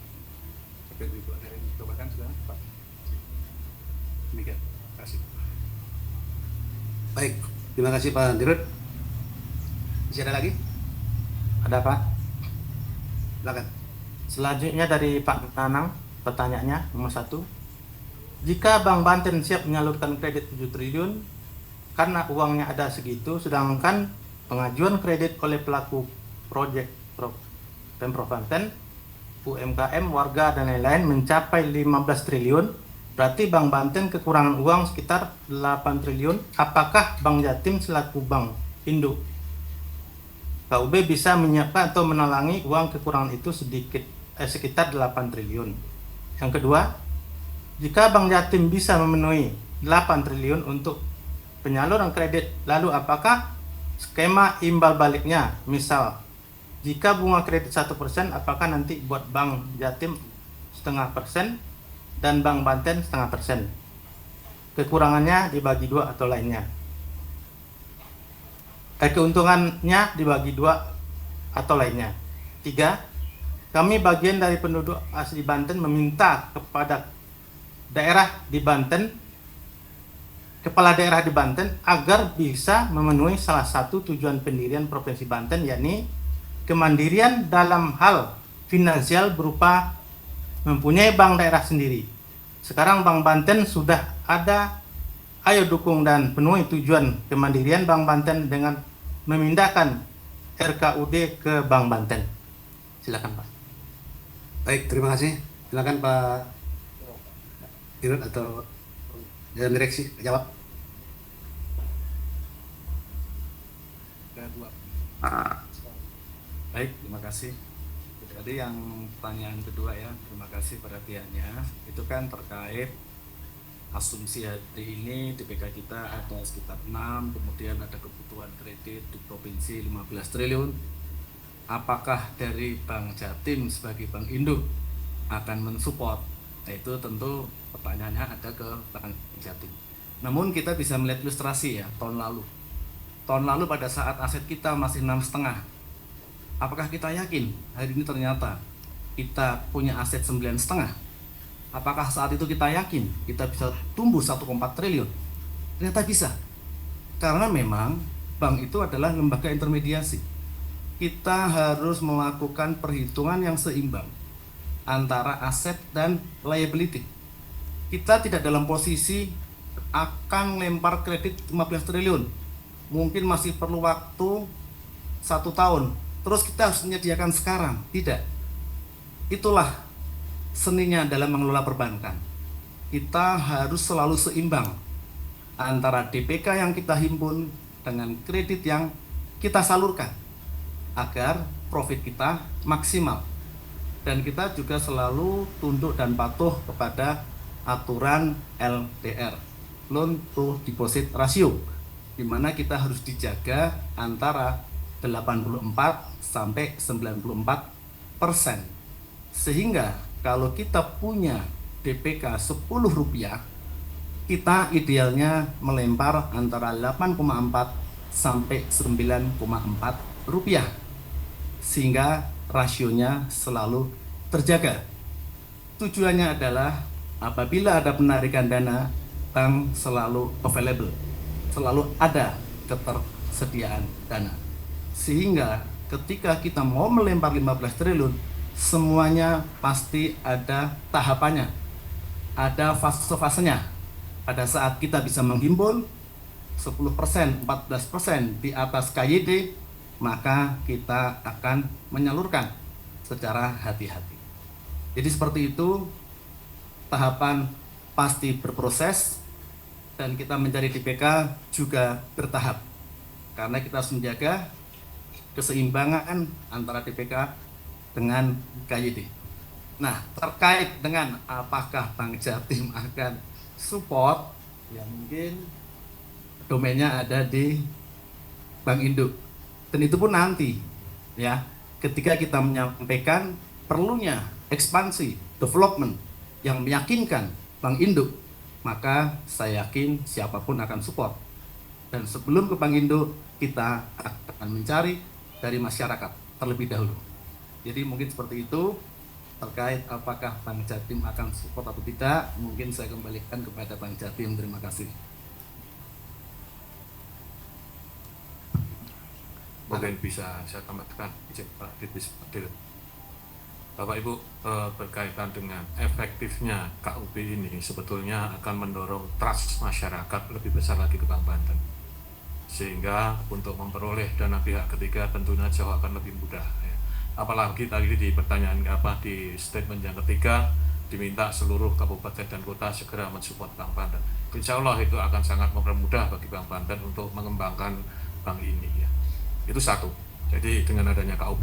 Oke, itu ada yang ditambahkan sudah Pak. Demikian, terima kasih. Baik, terima kasih Pak Dirut. Masih ada lagi? Ada Pak. Silakan. Selanjutnya dari Pak Nanang, pertanyaannya nomor 1. Jika Bank Banten siap menyalurkan kredit 7 triliun karena uangnya ada segitu, sedangkan pengajuan kredit oleh pelaku proyek Pemprov Banten, UMKM, warga dan lain-lain mencapai 15 triliun, berarti Bank Banten kekurangan uang sekitar 8 triliun. Apakah Bank Jatim selaku bank induk KUB bisa menyiapkan atau menalangi uang kekurangan itu sekitar 8 triliun? Yang kedua, jika Bank Jatim bisa memenuhi 8 triliun untuk penyaluran kredit, lalu apakah skema imbal baliknya? Misal, jika bunga kredit 1%, apakah nanti buat Bank Jatim 0,5% dan Bank Banten 0,5%? Kekurangannya dibagi 2 atau lainnya? Keuntungannya dibagi 2 atau lainnya? 3. Kami bagian dari penduduk asli Banten meminta kepada kepala daerah di Banten agar bisa memenuhi salah satu tujuan pendirian Provinsi Banten, yakni kemandirian dalam hal finansial berupa mempunyai bank daerah sendiri. Sekarang Bank Banten sudah ada, ayo dukung dan penuhi tujuan kemandirian Bank Banten dengan memindahkan RKUD ke Bank Banten. Silakan Pak. Baik, terima kasih. Silakan Pak Dirut atau Dewan Direksi jawab. Ada 2. Baik, terima kasih. Jadi yang pertanyaan kedua ya, terima kasih perhatiannya. Itu kan terkait asumsi hari ini DPK kita ada sekitar 6, kemudian ada kebutuhan kredit di provinsi 15 triliun. Apakah dari Bank Jatim sebagai bank induk akan mensupport? Nah, itu tentu pertanyaannya ada ke Bank Jatim. Namun kita bisa melihat ilustrasi ya, tahun lalu pada saat aset kita masih 6,5, apakah kita yakin hari ini ternyata kita punya aset 9,5? Apakah saat itu kita yakin kita bisa tumbuh 1,4 triliun? Ternyata bisa. Karena memang bank itu adalah lembaga intermediasi. Kita harus melakukan perhitungan yang seimbang antara aset dan liability. Kita tidak dalam posisi akan lempar kredit 15 triliun. Mungkin masih perlu waktu 1 tahun. Terus kita harus menyediakan sekarang. Tidak. Itulah seninya dalam mengelola perbankan. Kita harus selalu seimbang antara DPK yang kita himpun dengan kredit yang kita salurkan agar profit kita maksimal. Dan kita juga selalu tunduk dan patuh kepada aturan LDR, loan to deposit ratio, di mana kita harus dijaga antara 84 sampai 94%. Sehingga kalau kita punya DPK 10 rupiah, kita idealnya melempar antara 8,4 sampai 9,4 rupiah. Sehingga rasionya selalu terjaga. Tujuannya adalah apabila ada penarikan dana, bank selalu available, selalu ada ketersediaan dana. Sehingga ketika kita mau melempar 15 triliun, semuanya pasti ada tahapannya, ada fase-fasenya. Pada saat kita bisa menghimpun 10%, 14% di atas KYD, maka kita akan menyalurkan secara hati-hati. Jadi seperti itu, tahapan pasti berproses, dan kita mencari DPK juga bertahap. Karena kita harus menjaga keseimbangan antara DPK dengan KYD. Nah, terkait dengan apakah Bank Jatim akan support, ya mungkin domainnya ada di Bank Induk. Dan itu pun nanti, ya, ketika kita menyampaikan perlunya ekspansi, development yang meyakinkan Bank Induk, maka saya yakin siapapun akan support. Dan sebelum ke Bank Induk, kita akan mencari dari masyarakat terlebih dahulu. Jadi mungkin seperti itu. Terkait apakah Bank Jatim akan support atau tidak, mungkin saya kembalikan kepada Bank Jatim. Terima kasih. Mungkin bisa saya tambahkan, izin Pak Ditis Adil. Bapak Ibu, berkaitan dengan efektifnya KUB ini sebetulnya akan mendorong trust masyarakat lebih besar lagi ke Bank Banten. Sehingga untuk memperoleh dana pihak ketiga tentunya jauh akan lebih mudah. Apalagi tadi di pertanyaan di statement yang ketiga diminta seluruh kabupaten dan kota segera mensupport Bank Banten. Insya Allah itu akan sangat mempermudah bagi Bank Banten untuk mengembangkan bank ini. Ya. Itu satu. Jadi dengan adanya KUB,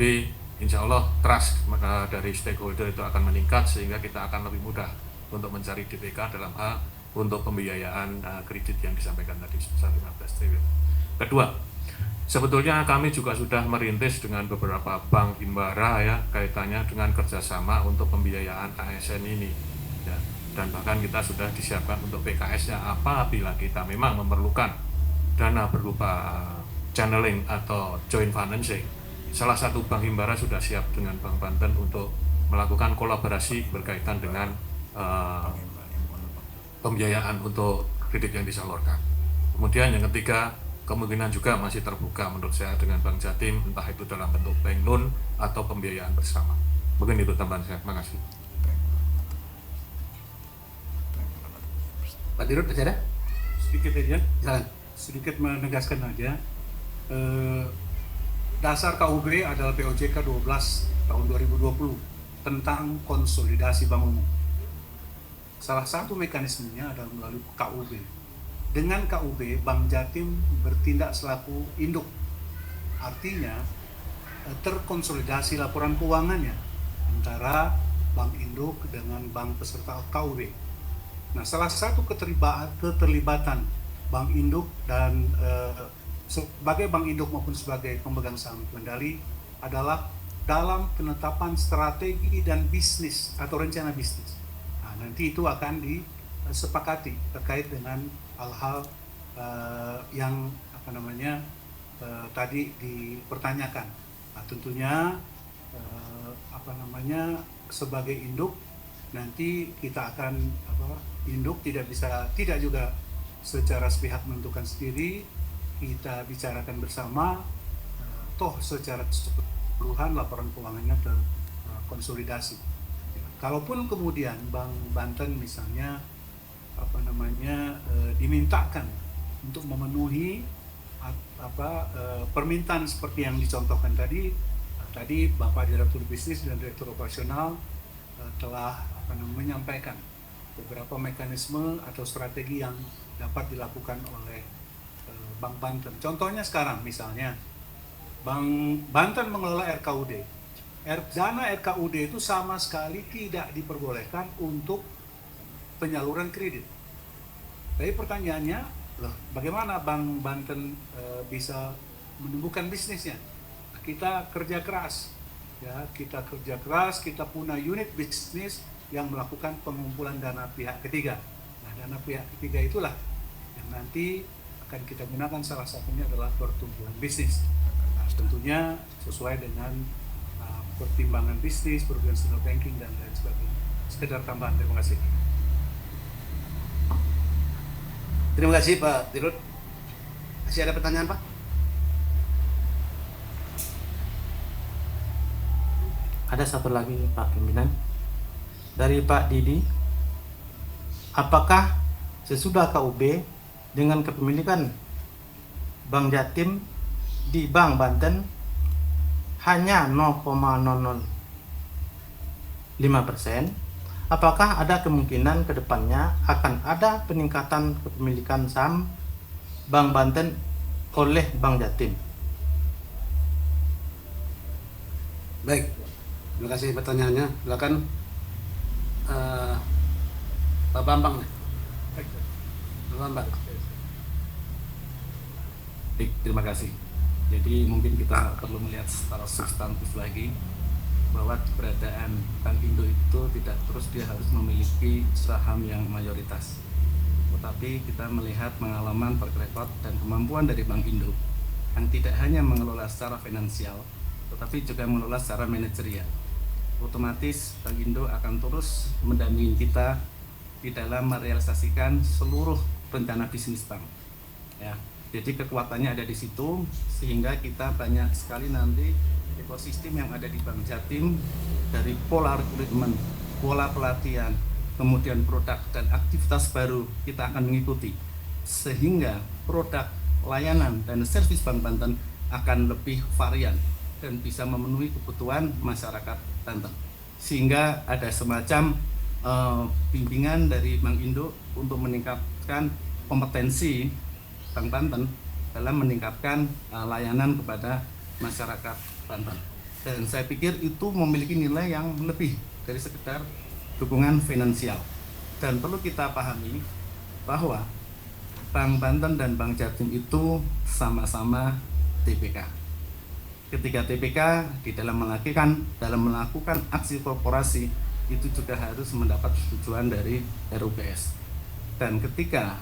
insya Allah trust dari stakeholder itu akan meningkat sehingga kita akan lebih mudah untuk mencari DPK dalam hal untuk pembiayaan kredit yang disampaikan tadi sebesar 15 triliun. Kedua, sebetulnya kami juga sudah merintis dengan beberapa bank himbara ya kaitannya dengan kerjasama untuk pembiayaan ASN ini ya. Dan bahkan kita sudah disiapkan untuk PKS-nya apabila kita memang memerlukan dana berupa channeling atau joint financing. Salah satu bank himbara sudah siap dengan Bank Banten untuk melakukan kolaborasi berkaitan dengan pembiayaan untuk kredit yang disalurkan. Kemudian yang ketiga, kemungkinan juga masih terbuka menurut saya dengan Bank Jatim, entah itu dalam bentuk bank loan atau pembiayaan bersama. Mungkin itu tambahan saya. Terima kasih. Pak Dirut, masih ada? Sedikit aja, Silakan. sedikit menegaskan aja. Dasar KUB adalah POJK 12 tahun 2020 tentang konsolidasi bank umum. Salah satu mekanismenya adalah melalui KUB. Dengan KUB, Bank Jatim bertindak selaku induk. Artinya, terkonsolidasi laporan keuangannya antara bank induk dengan bank peserta KUB. Nah, salah satu keterlibatan bank induk dan sebagai bank induk maupun sebagai pemegang saham pengendali adalah dalam penetapan strategi dan bisnis atau rencana bisnis. Nah, nanti itu akan disepakati terkait dengan hal-hal yang tadi dipertanyakan. Nah, tentunya sebagai induk nanti kita akan induk tidak juga secara sepihak menentukan sendiri, kita bicarakan bersama, toh secara keseluruhan laporan keuangannya terkonsolidasi. Kalaupun kemudian Bank Banten misalnya dimintakan untuk memenuhi permintaan seperti yang dicontohkan tadi Bapak Direktur Bisnis dan Direktur Operasional telah menyampaikan beberapa mekanisme atau strategi yang dapat dilakukan oleh Bank Banten. Contohnya sekarang misalnya Bank Banten mengelola RKUD. Dana RKUD itu sama sekali tidak diperbolehkan untuk penyaluran kredit. Tapi pertanyaannya, bagaimana Bank Banten bisa menumbuhkan bisnisnya? Kita kerja keras, kita punya unit bisnis yang melakukan pengumpulan dana pihak ketiga. Nah, dana pihak ketiga itulah yang nanti akan kita gunakan, salah satunya adalah pertumbuhan bisnis. Nah, tentunya sesuai dengan pertimbangan bisnis, professional banking dan lain sebagainya. Sekedar tambahan, terima kasih. Terima kasih Pak Dirut. Masih ada pertanyaan Pak? Ada satu lagi Pak Pimpinan, dari Pak Didi. Apakah sesudah KUB dengan kepemilikan Bank Jatim di Bank Banten hanya 0,005%, apakah ada kemungkinan ke depannya akan ada peningkatan kepemilikan saham Bank Banten oleh Bank Jatim? Baik, terima kasih pertanyaannya. Silakan Pak Bambang. Pak Bambang. Baik, terima kasih. Jadi mungkin kita perlu melihat secara substantif lagi bahwa keberadaan Bank Indo itu tidak terus dia harus memiliki saham yang mayoritas. Tetapi kita melihat pengalaman track record dan kemampuan dari Bank Indo yang tidak hanya mengelola secara finansial, tetapi juga mengelola secara manajerial. Otomatis Bank Indo akan terus mendampingi kita di dalam merealisasikan seluruh rencana bisnis bank. Ya, jadi kekuatannya ada di situ, sehingga kita banyak sekali nanti ekosistem yang ada di Bank Jatim, dari pola rekrutmen, pola pelatihan, kemudian produk dan aktivitas baru kita akan mengikuti, sehingga produk, layanan, dan servis Bank Banten akan lebih varian dan bisa memenuhi kebutuhan masyarakat Banten. Sehingga ada semacam bimbingan dari Bank Indo untuk meningkatkan kompetensi Bank Banten dalam meningkatkan layanan kepada masyarakat Banten. Dan saya pikir itu memiliki nilai yang lebih dari sekedar dukungan finansial. Dan perlu kita pahami bahwa Bank Banten dan Bank Jatim itu sama-sama TPK. Ketika TPK di dalam melakukan aksi korporasi itu juga harus mendapat persetujuan dari RUPS. Dan ketika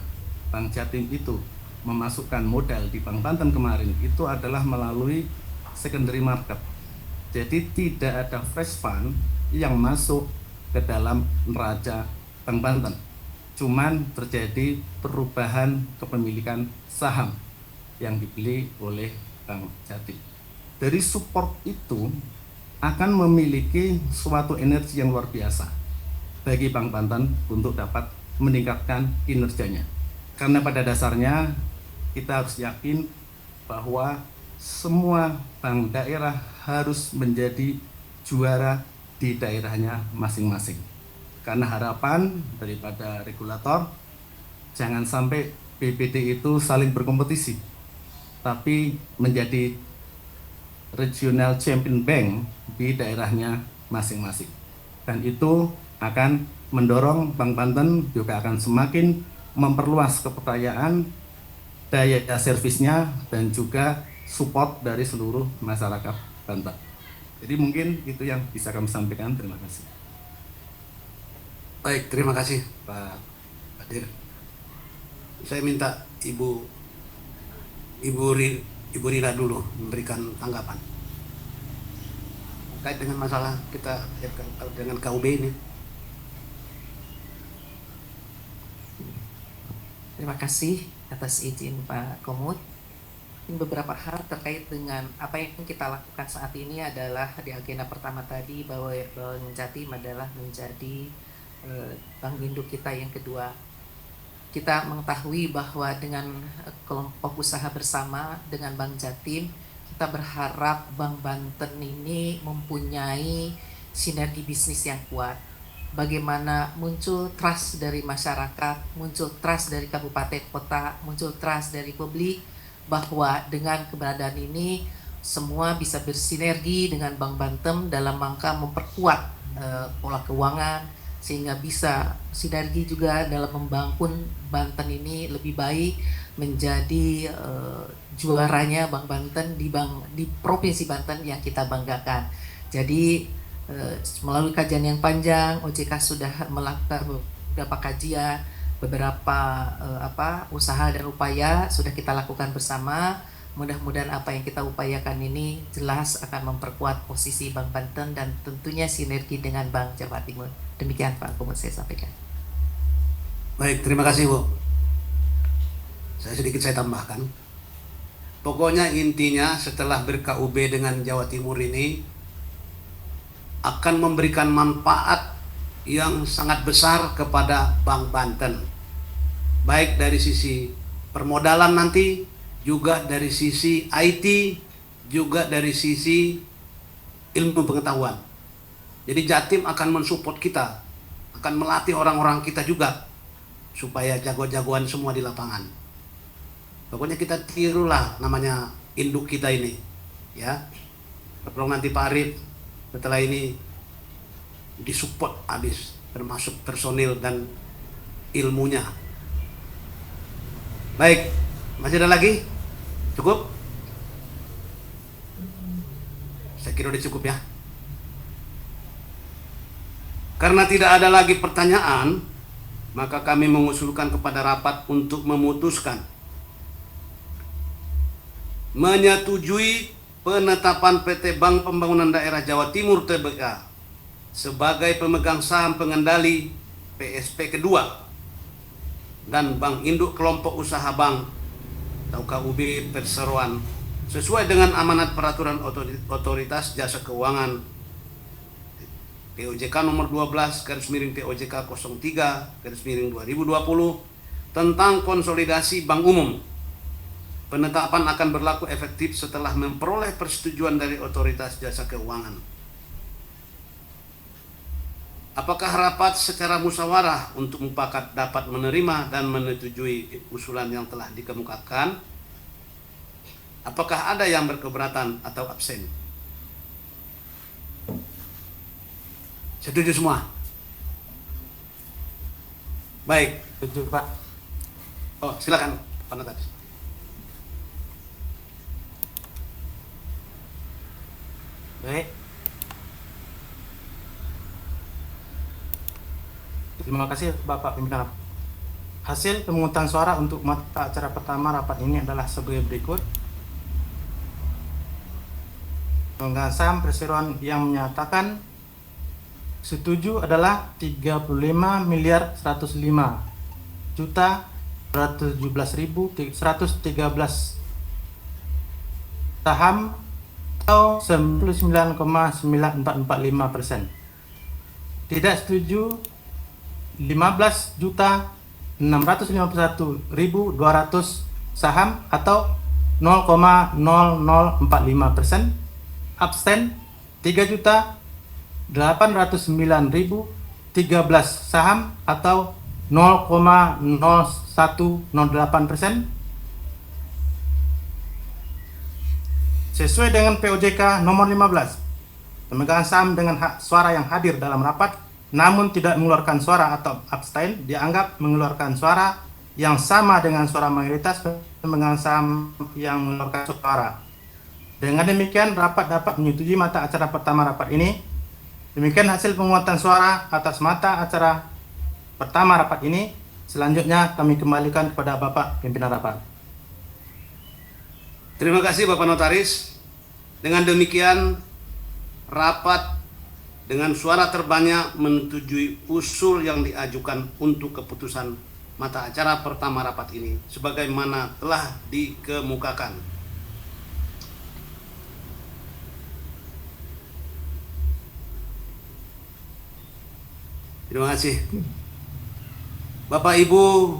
Bank Jatim itu memasukkan modal di Bank Banten kemarin itu adalah melalui secondary market. Jadi tidak ada fresh fund yang masuk ke dalam neraca Bank Banten. Cuman terjadi perubahan kepemilikan saham yang dibeli oleh Bank Jatim. Dari support itu akan memiliki suatu energi yang luar biasa bagi Bank Banten untuk dapat meningkatkan kinerjanya. Karena pada dasarnya kita harus yakin bahwa semua bank daerah harus menjadi juara di daerahnya masing-masing. Karena harapan daripada regulator jangan sampai BPD itu saling berkompetisi, tapi menjadi regional champion bank di daerahnya masing-masing. Dan itu akan mendorong Bank Banten juga akan semakin memperluas kepercayaan daya servisnya dan juga support dari seluruh masyarakat Banten. Jadi mungkin itu yang bisa kami sampaikan. Terima kasih. Baik, terima kasih Pak Hadir. Saya minta Ibu Rina dulu memberikan tanggapan terkait dengan masalah kita dengan KUB ini. Terima kasih atas izin Pak Komut. Beberapa hal terkait dengan apa yang kita lakukan saat ini adalah di agenda pertama tadi bahwa Bank Jatim adalah menjadi bank induk kita yang kedua. Kita mengetahui bahwa dengan kelompok usaha bersama dengan Bank Jatim, kita berharap Bank Banten ini mempunyai sinergi bisnis yang kuat. Bagaimana muncul trust dari masyarakat, muncul trust dari kabupaten kota, muncul trust dari publik, bahwa dengan keberadaan ini semua bisa bersinergi dengan Bank Banten dalam rangka memperkuat pola keuangan, sehingga bisa sinergi juga dalam membangun Banten ini lebih baik menjadi juaranya Bank Banten di Provinsi Banten yang kita banggakan. Jadi melalui kajian yang panjang, OJK sudah melakukan beberapa kajian, beberapa usaha dan upaya sudah kita lakukan bersama. Mudah-mudahan apa yang kita upayakan ini jelas akan memperkuat posisi Bank Banten dan tentunya sinergi dengan Bank Jawa Timur. Demikian Pak Komut saya sampaikan. Baik, terima kasih Bu. Saya tambahkan. Pokoknya intinya setelah ber-KUB dengan Jawa Timur ini, akan memberikan manfaat yang sangat besar kepada Bank Banten, baik dari sisi permodalan nanti, juga dari sisi IT, juga dari sisi ilmu pengetahuan. Jadi Jatim akan mensupport kita, akan melatih orang-orang kita juga supaya jago-jagoan semua di lapangan. Pokoknya kita tirulah namanya induk kita ini, ya. Kalau nanti Pak Arif setelah ini disupport habis, termasuk personil dan ilmunya. Baik, masih ada lagi? Cukup? Saya kira udah cukup ya. Karena tidak ada lagi pertanyaan, maka kami mengusulkan kepada rapat untuk memutuskan menyetujui penetapan PT Bank Pembangunan Daerah Jawa Timur Tbk sebagai pemegang saham pengendali PSP kedua dan Bank Induk Kelompok Usaha Bank atau KUB Perseroan sesuai dengan amanat peraturan otoritas jasa keuangan POJK nomor 12 /POJK 03 /2020 tentang konsolidasi bank umum. Penetapan akan berlaku efektif setelah memperoleh persetujuan dari otoritas jasa keuangan. Apakah rapat secara musyawarah untuk mufakat dapat menerima dan menyetujui usulan yang telah dikemukakan? Apakah ada yang berkeberatan atau absen? Setuju semua? Baik. Setuju, Pak. Oh, silakan Pak Notaris. Baik. Terima kasih Bapak Pimpinan. Hasil pemungutan suara untuk mata acara pertama rapat ini adalah sebagai berikut. Pemegang saham perseroan yang menyatakan setuju adalah 35.105.217.113 saham atau 99,9445%. Tidak setuju 15.651.200 saham atau 0,0045%. Absen 3.809.013 saham atau 0,0108%. Sesuai dengan POJK nomor 15, pemegang saham dengan hak suara yang hadir dalam rapat namun tidak mengeluarkan suara atau abstain dianggap mengeluarkan suara yang sama dengan suara mayoritas pemegang saham yang mengeluarkan suara. Dengan demikian, rapat dapat menyetujui mata acara pertama rapat ini. Demikian hasil pemungutan suara atas mata acara pertama rapat ini. Selanjutnya kami kembalikan kepada Bapak Pimpinan Rapat. Terima kasih Bapak Notaris. Dengan demikian, rapat dengan suara terbanyak menyetujui usul yang diajukan untuk keputusan mata acara pertama rapat ini sebagaimana telah dikemukakan. Terima kasih. Bapak Ibu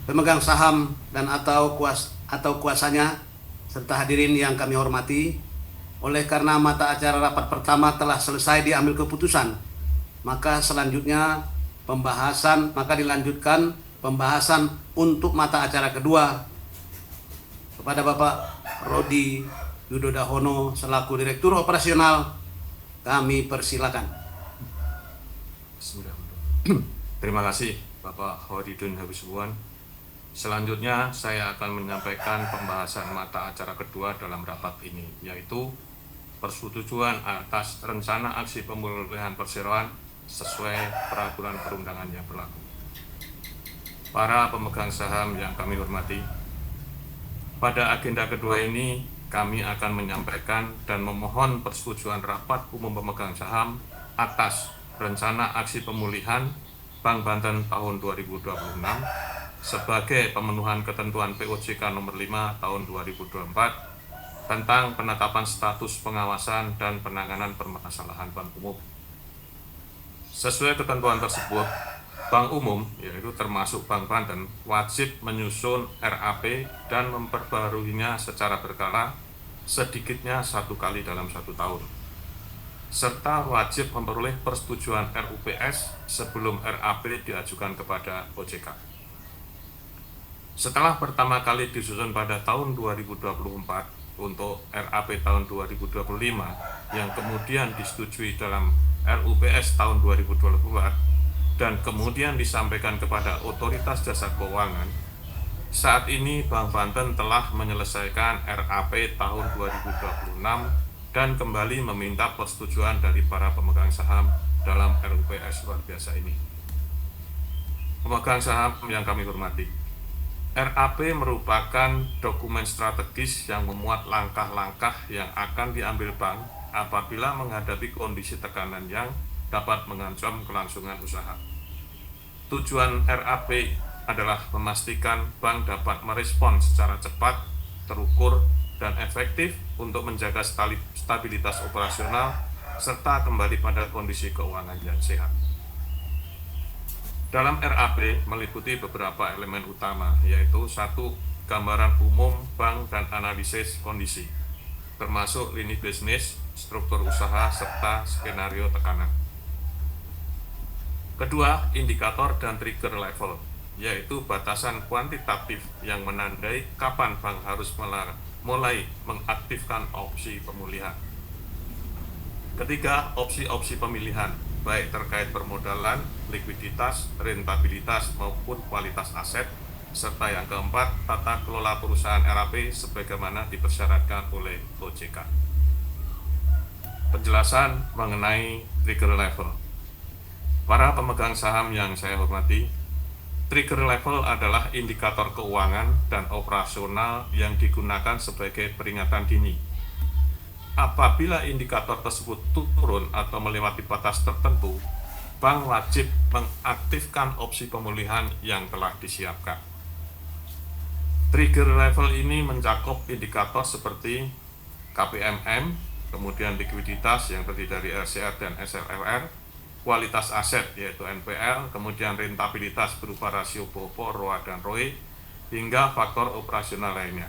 pemegang saham dan atau kuasanya serta hadirin yang kami hormati, oleh karena mata acara rapat pertama telah selesai diambil keputusan, maka selanjutnya dilanjutkan pembahasan untuk mata acara kedua. Kepada Bapak Rodi Yudodahono selaku Direktur Operasional kami persilakan. Terima kasih Bapak Horidun Habisbuan. Selanjutnya saya akan menyampaikan pembahasan mata acara kedua dalam rapat ini, yaitu persetujuan atas rencana aksi pemulihan perseroan sesuai peraturan perundangan yang berlaku. Para pemegang saham yang kami hormati, pada agenda kedua ini kami akan menyampaikan dan memohon persetujuan rapat umum pemegang saham atas rencana aksi pemulihan Bank Banten tahun 2026 sebagai pemenuhan ketentuan POJK nomor 5 tahun 2024 tentang penetapan status pengawasan dan penanganan permasalahan bank umum Sesuai ketentuan tersebut, Bank Umum, yaitu termasuk Bank Banten, wajib menyusun RAP dan memperbaruinya secara berkala sedikitnya 1 kali dalam 1 tahun, serta wajib memperoleh persetujuan RUPS sebelum RAP diajukan kepada OJK. Setelah pertama kali disusun pada tahun 2024 untuk RAP tahun 2025 yang kemudian disetujui dalam RUPS tahun 2024 dan kemudian disampaikan kepada Otoritas Jasa Keuangan, saat ini Bank Banten telah menyelesaikan RAP tahun 2026 dan kembali meminta persetujuan dari para pemegang saham dalam RUPS luar biasa ini. Pemegang saham yang kami hormati, RAP merupakan dokumen strategis yang memuat langkah-langkah yang akan diambil bank apabila menghadapi kondisi tekanan yang dapat mengancam kelangsungan usaha. Tujuan RAP adalah memastikan bank dapat merespon secara cepat, terukur, dan efektif untuk menjaga stabilitas operasional serta kembali pada kondisi keuangan yang sehat. Dalam RAP meliputi beberapa elemen utama, yaitu 1. Gambaran umum bank dan analisis kondisi, termasuk lini bisnis, struktur usaha, serta skenario tekanan. Kedua, indikator dan trigger level, yaitu batasan kuantitatif yang menandai kapan bank harus mulai mengaktifkan opsi pemulihan. Ketiga, opsi-opsi pemilihan, baik terkait permodalan, likuiditas, rentabilitas maupun kualitas aset, serta yang keempat, tata kelola perusahaan RAP sebagaimana dipersyaratkan oleh OJK. Penjelasan mengenai trigger level. Para pemegang saham yang saya hormati, trigger level adalah indikator keuangan dan operasional yang digunakan sebagai peringatan dini. Apabila indikator tersebut turun atau melewati batas tertentu, bank wajib mengaktifkan opsi pemulihan yang telah disiapkan. Trigger level ini mencakup indikator seperti KPMM, kemudian likuiditas yang terdiri dari LCR dan SLR, kualitas aset yaitu NPL, kemudian rentabilitas berupa rasio BOPO, ROA, dan ROE, hingga faktor operasional lainnya.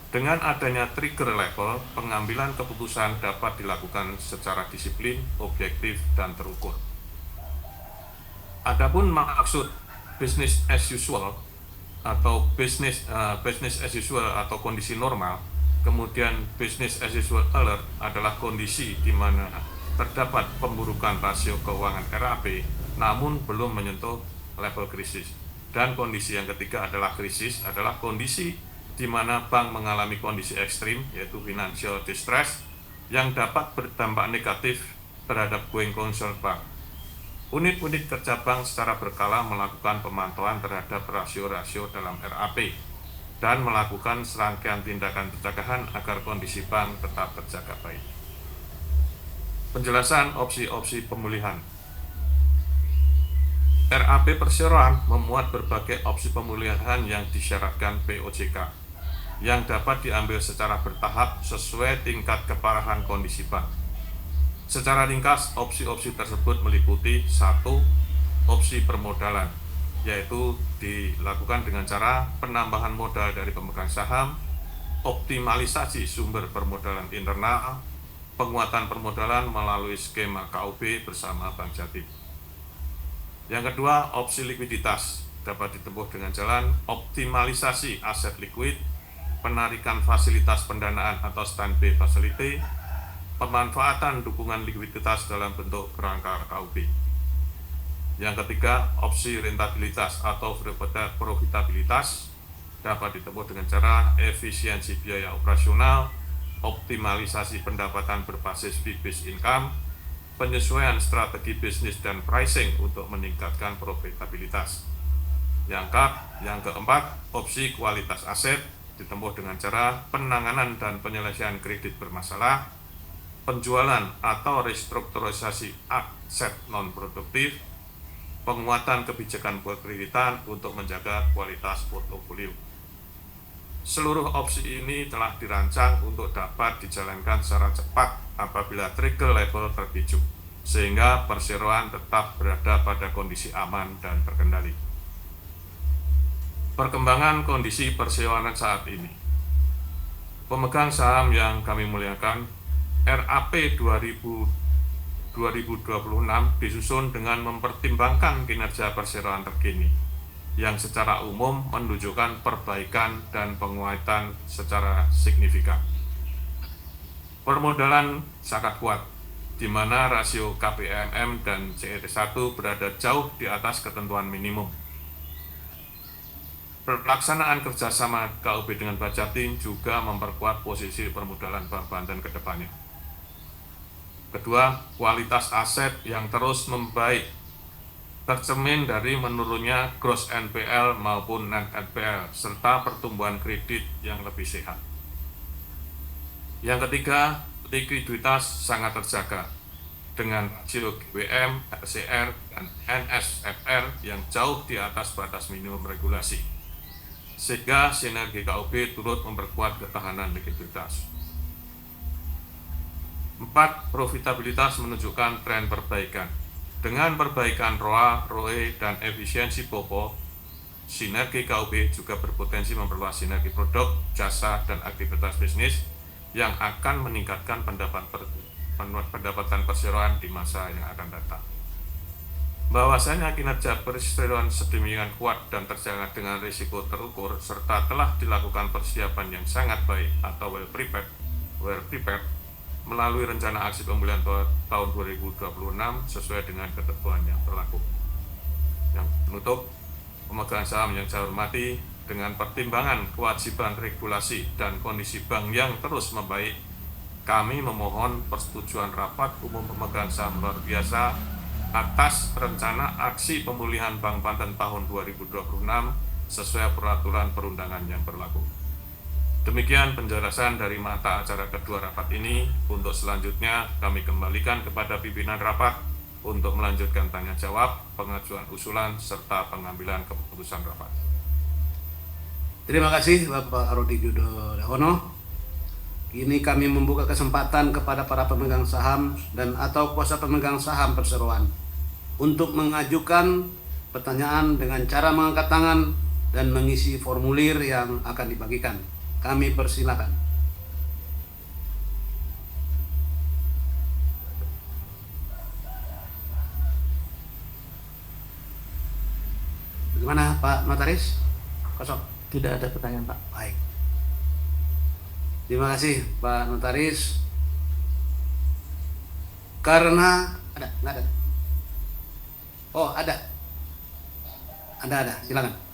Dengan adanya trigger level, pengambilan keputusan dapat dilakukan secara disiplin, objektif, dan terukur. Adapun maksud business as usual atau business as usual atau kondisi normal, kemudian business as usual alert adalah kondisi di mana terdapat pemburukan rasio keuangan RAP namun belum menyentuh level krisis. Dan kondisi yang ketiga adalah krisis, adalah kondisi di mana bank mengalami kondisi ekstrim yaitu financial distress yang dapat berdampak negatif terhadap going concern bank. Unit-unit kerja bank secara berkala melakukan pemantauan terhadap rasio-rasio dalam RAP dan melakukan serangkaian tindakan pencegahan agar kondisi bank tetap terjaga baik. Penjelasan opsi-opsi pemulihan. RAP perseroan memuat berbagai opsi pemulihan yang disyaratkan POJK yang dapat diambil secara bertahap sesuai tingkat keparahan kondisi bank. Secara ringkas, opsi-opsi tersebut meliputi 1. Opsi permodalan, yaitu dilakukan dengan cara penambahan modal dari pemegang saham, optimalisasi sumber permodalan internal, penguatan permodalan melalui skema KUB bersama Bank Jatim. Yang kedua, opsi likuiditas dapat ditempuh dengan jalan optimalisasi aset likuid, penarikan fasilitas pendanaan atau standby facility, pemanfaatan dukungan likuiditas dalam bentuk kerangka KUB. Yang ketiga, opsi rentabilitas atau profitabilitas dapat ditempuh dengan cara efisiensi biaya operasional, optimalisasi pendapatan berbasis fee-based income, penyesuaian strategi bisnis dan pricing untuk meningkatkan profitabilitas. Yang keempat, opsi kualitas aset ditempuh dengan cara penanganan dan penyelesaian kredit bermasalah, penjualan atau restrukturisasi aset non-produktif, penguatan kebijakan perkreditan untuk menjaga kualitas portofolio. Seluruh opsi ini telah dirancang untuk dapat dijalankan secara cepat apabila trigger level terpicu, sehingga perseroan tetap berada pada kondisi aman dan terkendali. Perkembangan kondisi perseroan saat ini. Pemegang saham yang kami muliakan, RAP 2026 disusun dengan mempertimbangkan kinerja perseroan terkini, yang secara umum menunjukkan perbaikan dan penguatan secara signifikan. Permodalan sangat kuat, di mana rasio KPMM dan CET1 berada jauh di atas ketentuan minimum. Pelaksanaan kerjasama KUB dengan Bank Jatim juga memperkuat posisi permodalan Bank Banten ke depannya. Kedua, kualitas aset yang terus membaik, tercermin dari menurunnya gross NPL maupun net NPL, serta pertumbuhan kredit yang lebih sehat. Yang ketiga, likuiditas sangat terjaga dengan rasio GWM, LCR, dan NSFR yang jauh di atas batas minimum regulasi, sehingga sinergi KUB turut memperkuat ketahanan likuiditas. 4. Profitabilitas menunjukkan tren perbaikan. Dengan perbaikan ROA, ROE, dan efisiensi POPO, sinergi KUB juga berpotensi memperluas sinergi produk, jasa, dan aktivitas bisnis yang akan meningkatkan pendapatan perseroan di masa yang akan datang. Bahwasanya kinerja perseroan sedemikian kuat dan terjaga dengan risiko terukur, serta telah dilakukan persiapan yang sangat baik atau well prepared melalui rencana aksi pemulihan tahun 2026 sesuai dengan ketentuan yang berlaku. Yang penutup, pemegang saham yang saya hormati, dengan pertimbangan kewajiban regulasi dan kondisi bank yang terus membaik, kami memohon persetujuan rapat umum pemegang saham luar biasa atas rencana aksi pemulihan Bank Banten tahun 2026 sesuai peraturan perundangan yang berlaku. Demikian penjelasan dari mata acara kedua rapat ini. Untuk selanjutnya kami kembalikan kepada pimpinan rapat untuk melanjutkan tanya jawab, pengajuan usulan, serta pengambilan keputusan rapat. Terima kasih Bapak Rudi Judo Dahono. Kini kami membuka kesempatan kepada para pemegang saham dan atau kuasa pemegang saham perseroan untuk mengajukan pertanyaan dengan cara mengangkat tangan dan mengisi formulir yang akan dibagikan. Kami persilakan. Bagaimana Pak Notaris? Kosong. Tidak ada pertanyaan, Pak. Baik. Terima kasih Pak Notaris. Karena nggak ada. Oh, ada. Ada. Silakan.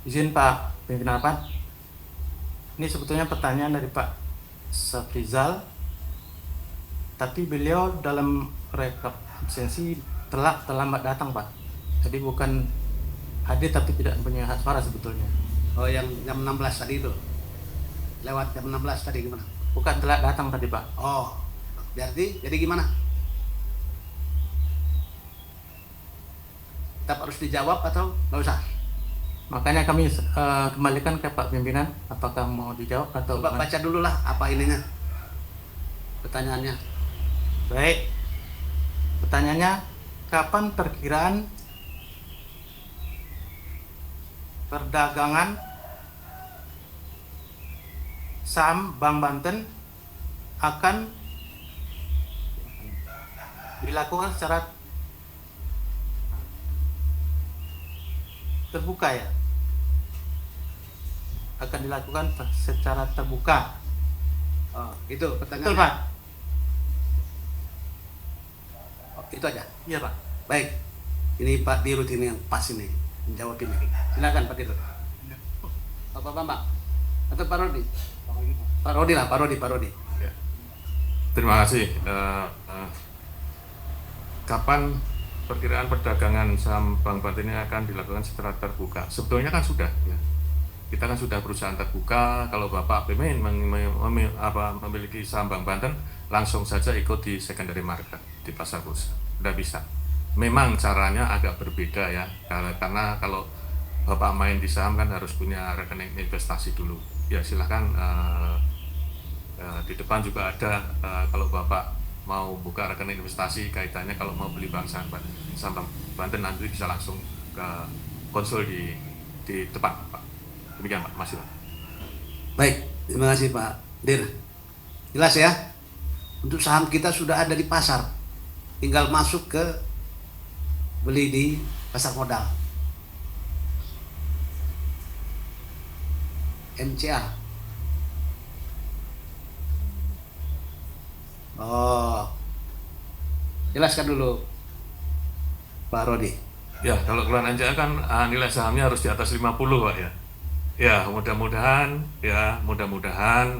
Izin Pak Pimpinan Rapat. Ini sebetulnya pertanyaan dari Pak Safrizal, tapi beliau dalam rekap absensi terlambat datang, Pak. Jadi bukan hadir tapi tidak punya hak suara sebetulnya. Oh, yang jam 16 tadi itu. Lewat jam 16 tadi gimana? Bukan telat datang tadi, Pak. Oh, jadi gimana? Tetap harus dijawab atau nggak usah? Makanya kami kembalikan ke Pak Pimpinan, apakah mau dijawab atau Coba baca dulu lah apa ininya, pertanyaannya. Baik. Pertanyaannya, kapan perkiraan perdagangan saham Bank Banten akan dilakukan secara terbuka ya? Akan dilakukan secara terbuka. Oh, itu pertanyaan. Betul, Pak? Oh, itu aja. Iya, Pak. Baik. Ini Pak Dirut ini yang pas ini menjawab ini. Silakan Pak Dirut. Pak Bambang atau Pak Rodi? Pak Rodi lah, Pak Rodi. Ya. Terima kasih. Kapan perkiraan perdagangan saham Bank Banten ini akan dilakukan secara terbuka? Sebetulnya kan sudah. Ya. Kita kan sudah perusahaan terbuka. Kalau Bapak pengen memiliki saham Bank Banten, langsung saja ikut di secondary market di pasar bursa. Sudah bisa. Memang caranya agak berbeda ya, karena kalau Bapak main di saham kan harus punya rekening investasi dulu. Ya silahkan, di depan juga ada, kalau Bapak mau buka rekening investasi, kaitannya kalau mau beli saham Bank Banten nanti bisa langsung ke konsul di depan Pak. Demikian Pak, masih Pak. Baik, terima kasih Pak Dir. Jelas ya? Untuk saham kita sudah ada di pasar. Tinggal masuk ke beli di pasar modal. MCA. Oh. Jelaskan dulu Pak Rodi. Ya, kalau keluaran MCA kan nilai sahamnya harus di atas 50 Pak ya. Ya, mudah-mudahan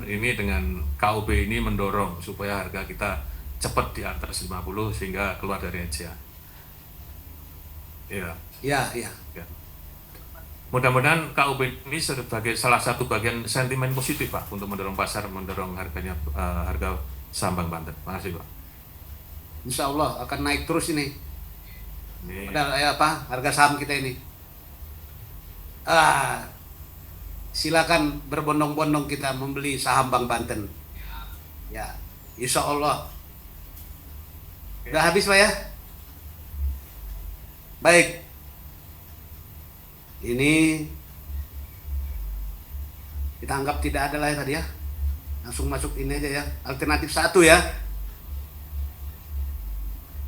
ini dengan KUB ini mendorong supaya harga kita cepat di atas 50 sehingga keluar dari MCA. Ya. Ya. Mudah-mudahan KUB ini sebagai salah satu bagian sentimen positif Pak untuk mendorong pasar, mendorong harga saham Bank Banten. Terima kasih Pak. Insya Allah akan naik terus ini. Ini Harga saham kita ini. Silakan berbondong-bondong kita membeli saham Bank Banten. Ya, insya Allah. Udah habis Pak ya? Baik. Ini kita anggap tidak ada lah ya tadi ya. Langsung masuk ini aja ya. Alternatif 1 ya.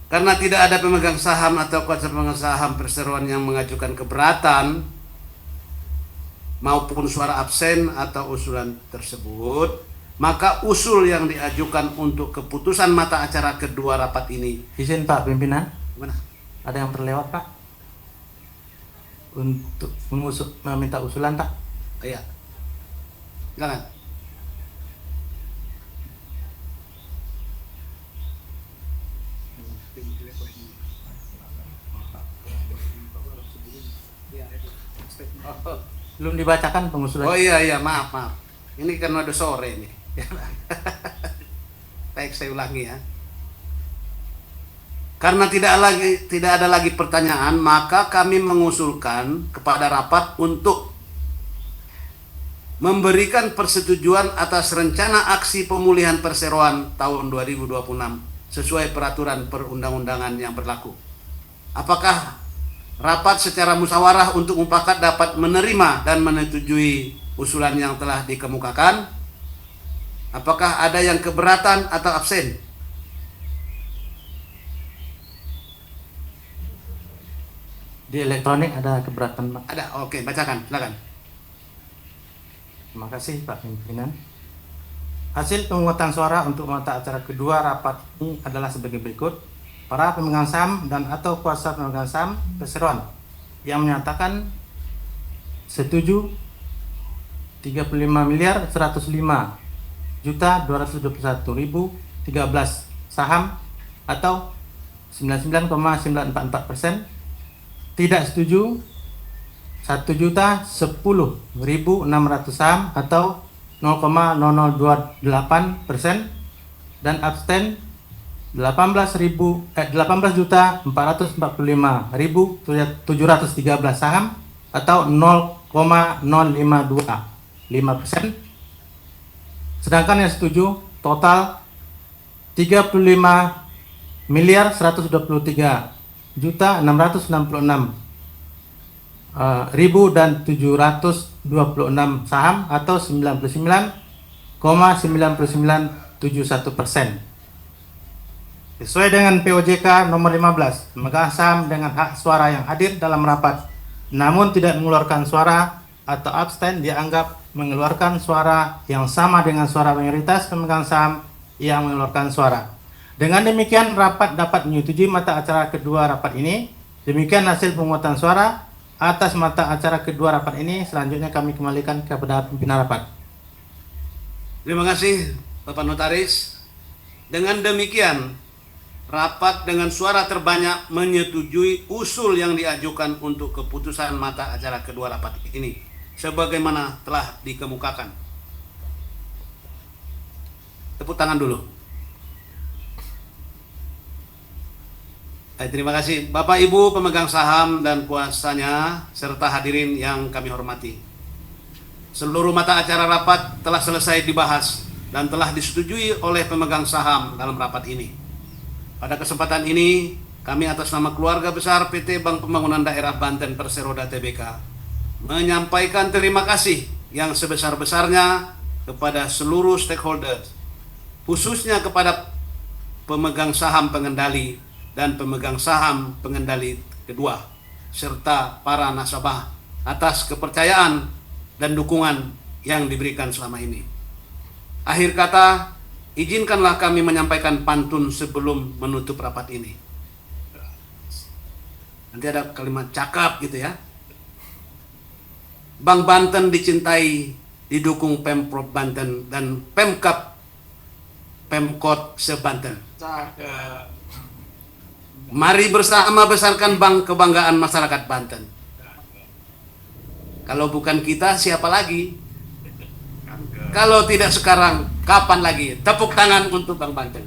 Karena tidak ada pemegang saham atau kuasa pemegang saham perseroan yang mengajukan keberatan maupun suara absen atau usulan tersebut, maka usul yang diajukan untuk keputusan mata acara kedua rapat ini. Izin Pak Pimpinan, Gimana? ada yang terlewat Pak? Untuk meminta usulan Pak? Iya. Silakan. Belum dibacakan pengusulan. Oh iya, maaf. Ini kan udah sore nih. Baik, saya ulangi ya. Karena tidak ada lagi pertanyaan, maka kami mengusulkan kepada rapat untuk memberikan persetujuan atas rencana aksi pemulihan perseroan tahun 2026 sesuai peraturan perundang-undangan yang berlaku. Apakah rapat secara musyawarah untuk mufakat dapat menerima dan menyetujui usulan yang telah dikemukakan? Apakah ada yang keberatan atau absen? Di elektronik ada keberatan Pak. Ada. Oke, bacakan, silakan. Terima kasih Pak Pimpinan. Hasil pemungutan suara untuk mata acara kedua rapat ini adalah sebagai berikut. Para pemegang saham dan atau kuasa pemegang saham perseroan yang menyatakan setuju 35.105.221.013 saham atau 99,944%, tidak setuju 1.010.600 saham atau 0,0028%, dan abstain 18.445.713 saham atau 0,0525%. Sedangkan yang setuju total miliar 123.666.726 saham atau 99,9971%. Sesuai dengan POJK nomor 15, pemegang saham dengan hak suara yang hadir dalam rapat namun tidak mengeluarkan suara atau abstain dianggap mengeluarkan suara yang sama dengan suara mayoritas pemegang saham yang mengeluarkan suara. Dengan demikian, rapat dapat menyetujui mata acara kedua rapat ini. Demikian hasil pemungutan suara atas mata acara kedua rapat ini. Selanjutnya kami kembalikan kepada pimpinan rapat. Terima kasih Bapak Notaris. Dengan demikian, rapat dengan suara terbanyak menyetujui usul yang diajukan untuk keputusan mata acara kedua rapat ini, sebagaimana telah dikemukakan. Tepuk tangan dulu. Terima kasih Bapak Ibu pemegang saham dan kuasanya serta hadirin yang kami hormati. Seluruh mata acara rapat telah selesai dibahas dan telah disetujui oleh pemegang saham dalam rapat ini. Pada kesempatan ini, kami atas nama keluarga besar PT Bank Pembangunan Daerah Banten Perseroda Tbk menyampaikan terima kasih yang sebesar-besarnya kepada seluruh stakeholder, khususnya kepada pemegang saham pengendali dan pemegang saham pengendali kedua, serta para nasabah atas kepercayaan dan dukungan yang diberikan selama ini. Akhir kata, izinkanlah kami menyampaikan pantun sebelum menutup rapat ini. Nanti ada kalimat cakap gitu ya. Bank Banten dicintai, didukung Pemprov Banten dan Pemkab Pemkot se-Banten. Mari bersama besarkan bank kebanggaan masyarakat Banten. Kalau bukan kita, siapa lagi? Kalau tidak sekarang, kapan lagi? Tepuk tangan untuk Bank Banten.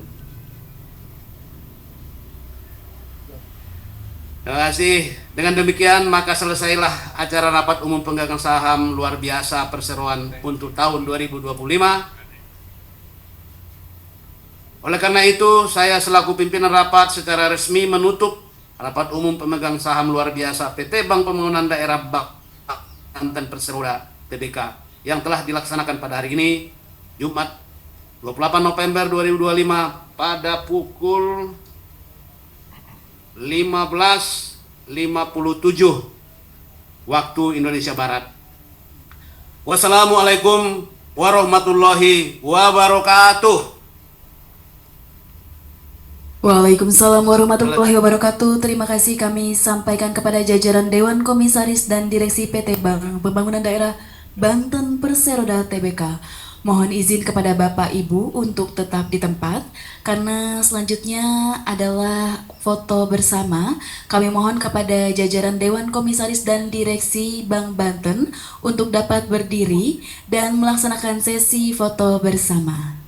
Terima kasih. Dengan demikian, maka selesailah acara rapat umum pemegang saham luar biasa perseroan untuk tahun 2025. Oleh karena itu, saya selaku pimpinan rapat secara resmi menutup rapat umum pemegang saham luar biasa PT Bank Pembangunan Daerah Banten Perseroda Tbk yang telah dilaksanakan pada hari ini, Jumat 28 November 2025 pada pukul 15.57 waktu Indonesia Barat. Wassalamualaikum warahmatullahi wabarakatuh. Waalaikumsalam warahmatullahi wabarakatuh. Terima kasih kami sampaikan kepada jajaran Dewan Komisaris dan Direksi PT Bank Pembangunan Daerah Banten Perseroda Tbk. Mohon izin kepada Bapak Ibu untuk tetap di tempat karena selanjutnya adalah foto bersama. Kami mohon kepada jajaran Dewan Komisaris dan Direksi Bank Banten untuk dapat berdiri dan melaksanakan sesi foto bersama.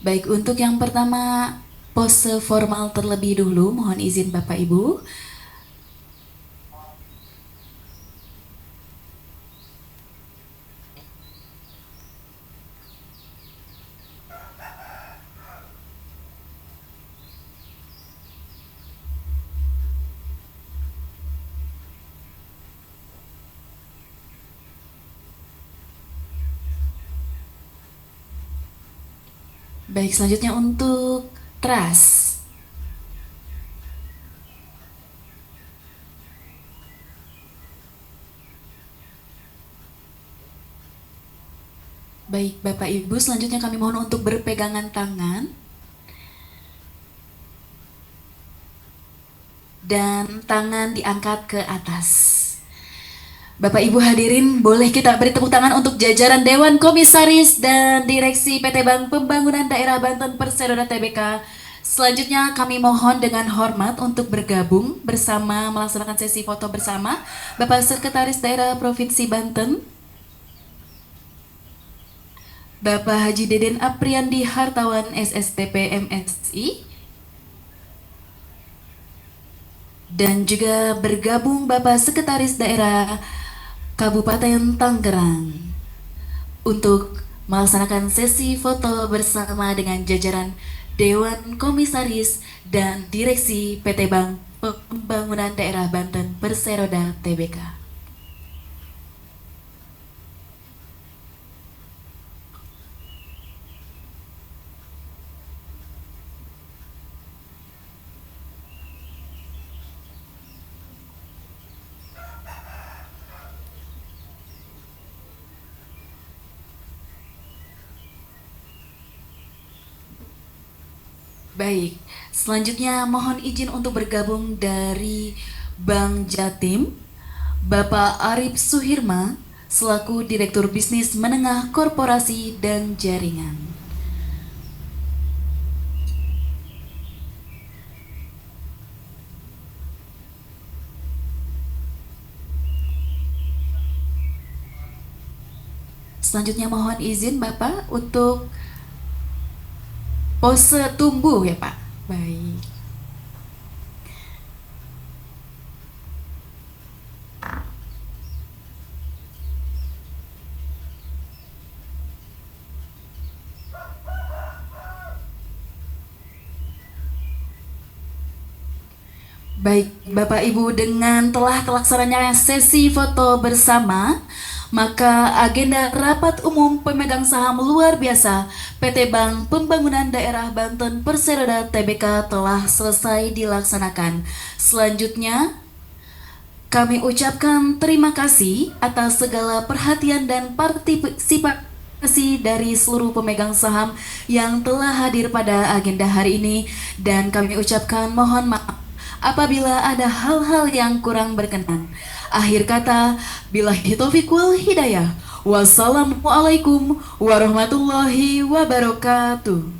Baik, untuk yang pertama pose formal terlebih dahulu, mohon izin Bapak Ibu. Baik, selanjutnya untuk trust. Baik, Bapak Ibu, selanjutnya kami mohon untuk berpegangan tangan. Dan tangan diangkat ke atas. Bapak Ibu hadirin, boleh kita beri tepuk tangan untuk jajaran Dewan Komisaris dan Direksi PT Bank Pembangunan Daerah Banten Perseroda Tbk Selanjutnya kami mohon dengan hormat untuk bergabung bersama melaksanakan sesi foto bersama Bapak Sekretaris Daerah Provinsi Banten, Bapak Haji Deden Apriandi Hartawan SSTP MSI, dan juga bergabung Bapak Sekretaris Daerah Kabupaten Tangerang untuk melaksanakan sesi foto bersama dengan jajaran Dewan Komisaris dan Direksi PT Bank Pembangunan Daerah Banten Perseroda TBK. Baik, selanjutnya mohon izin untuk bergabung dari Bank Jatim, Bapak Arif Suhirma, selaku Direktur Bisnis Menengah Korporasi dan Jaringan. Selanjutnya mohon izin Bapak untuk pose tumbuh ya Pak. Baik. Baik, Bapak Ibu, dengan telah terlaksananya sesi foto bersama, maka agenda rapat umum pemegang saham luar biasa PT Bank Pembangunan Daerah Banten Perseroda TBK telah selesai dilaksanakan. Selanjutnya, kami ucapkan terima kasih atas segala perhatian dan partisipasi dari seluruh pemegang saham yang telah hadir pada agenda hari ini, dan kami ucapkan mohon maaf apabila ada hal-hal yang kurang berkenan. Akhir kata, billahi taufiq wal hidayah. Wassalamualaikum warahmatullahi wabarakatuh.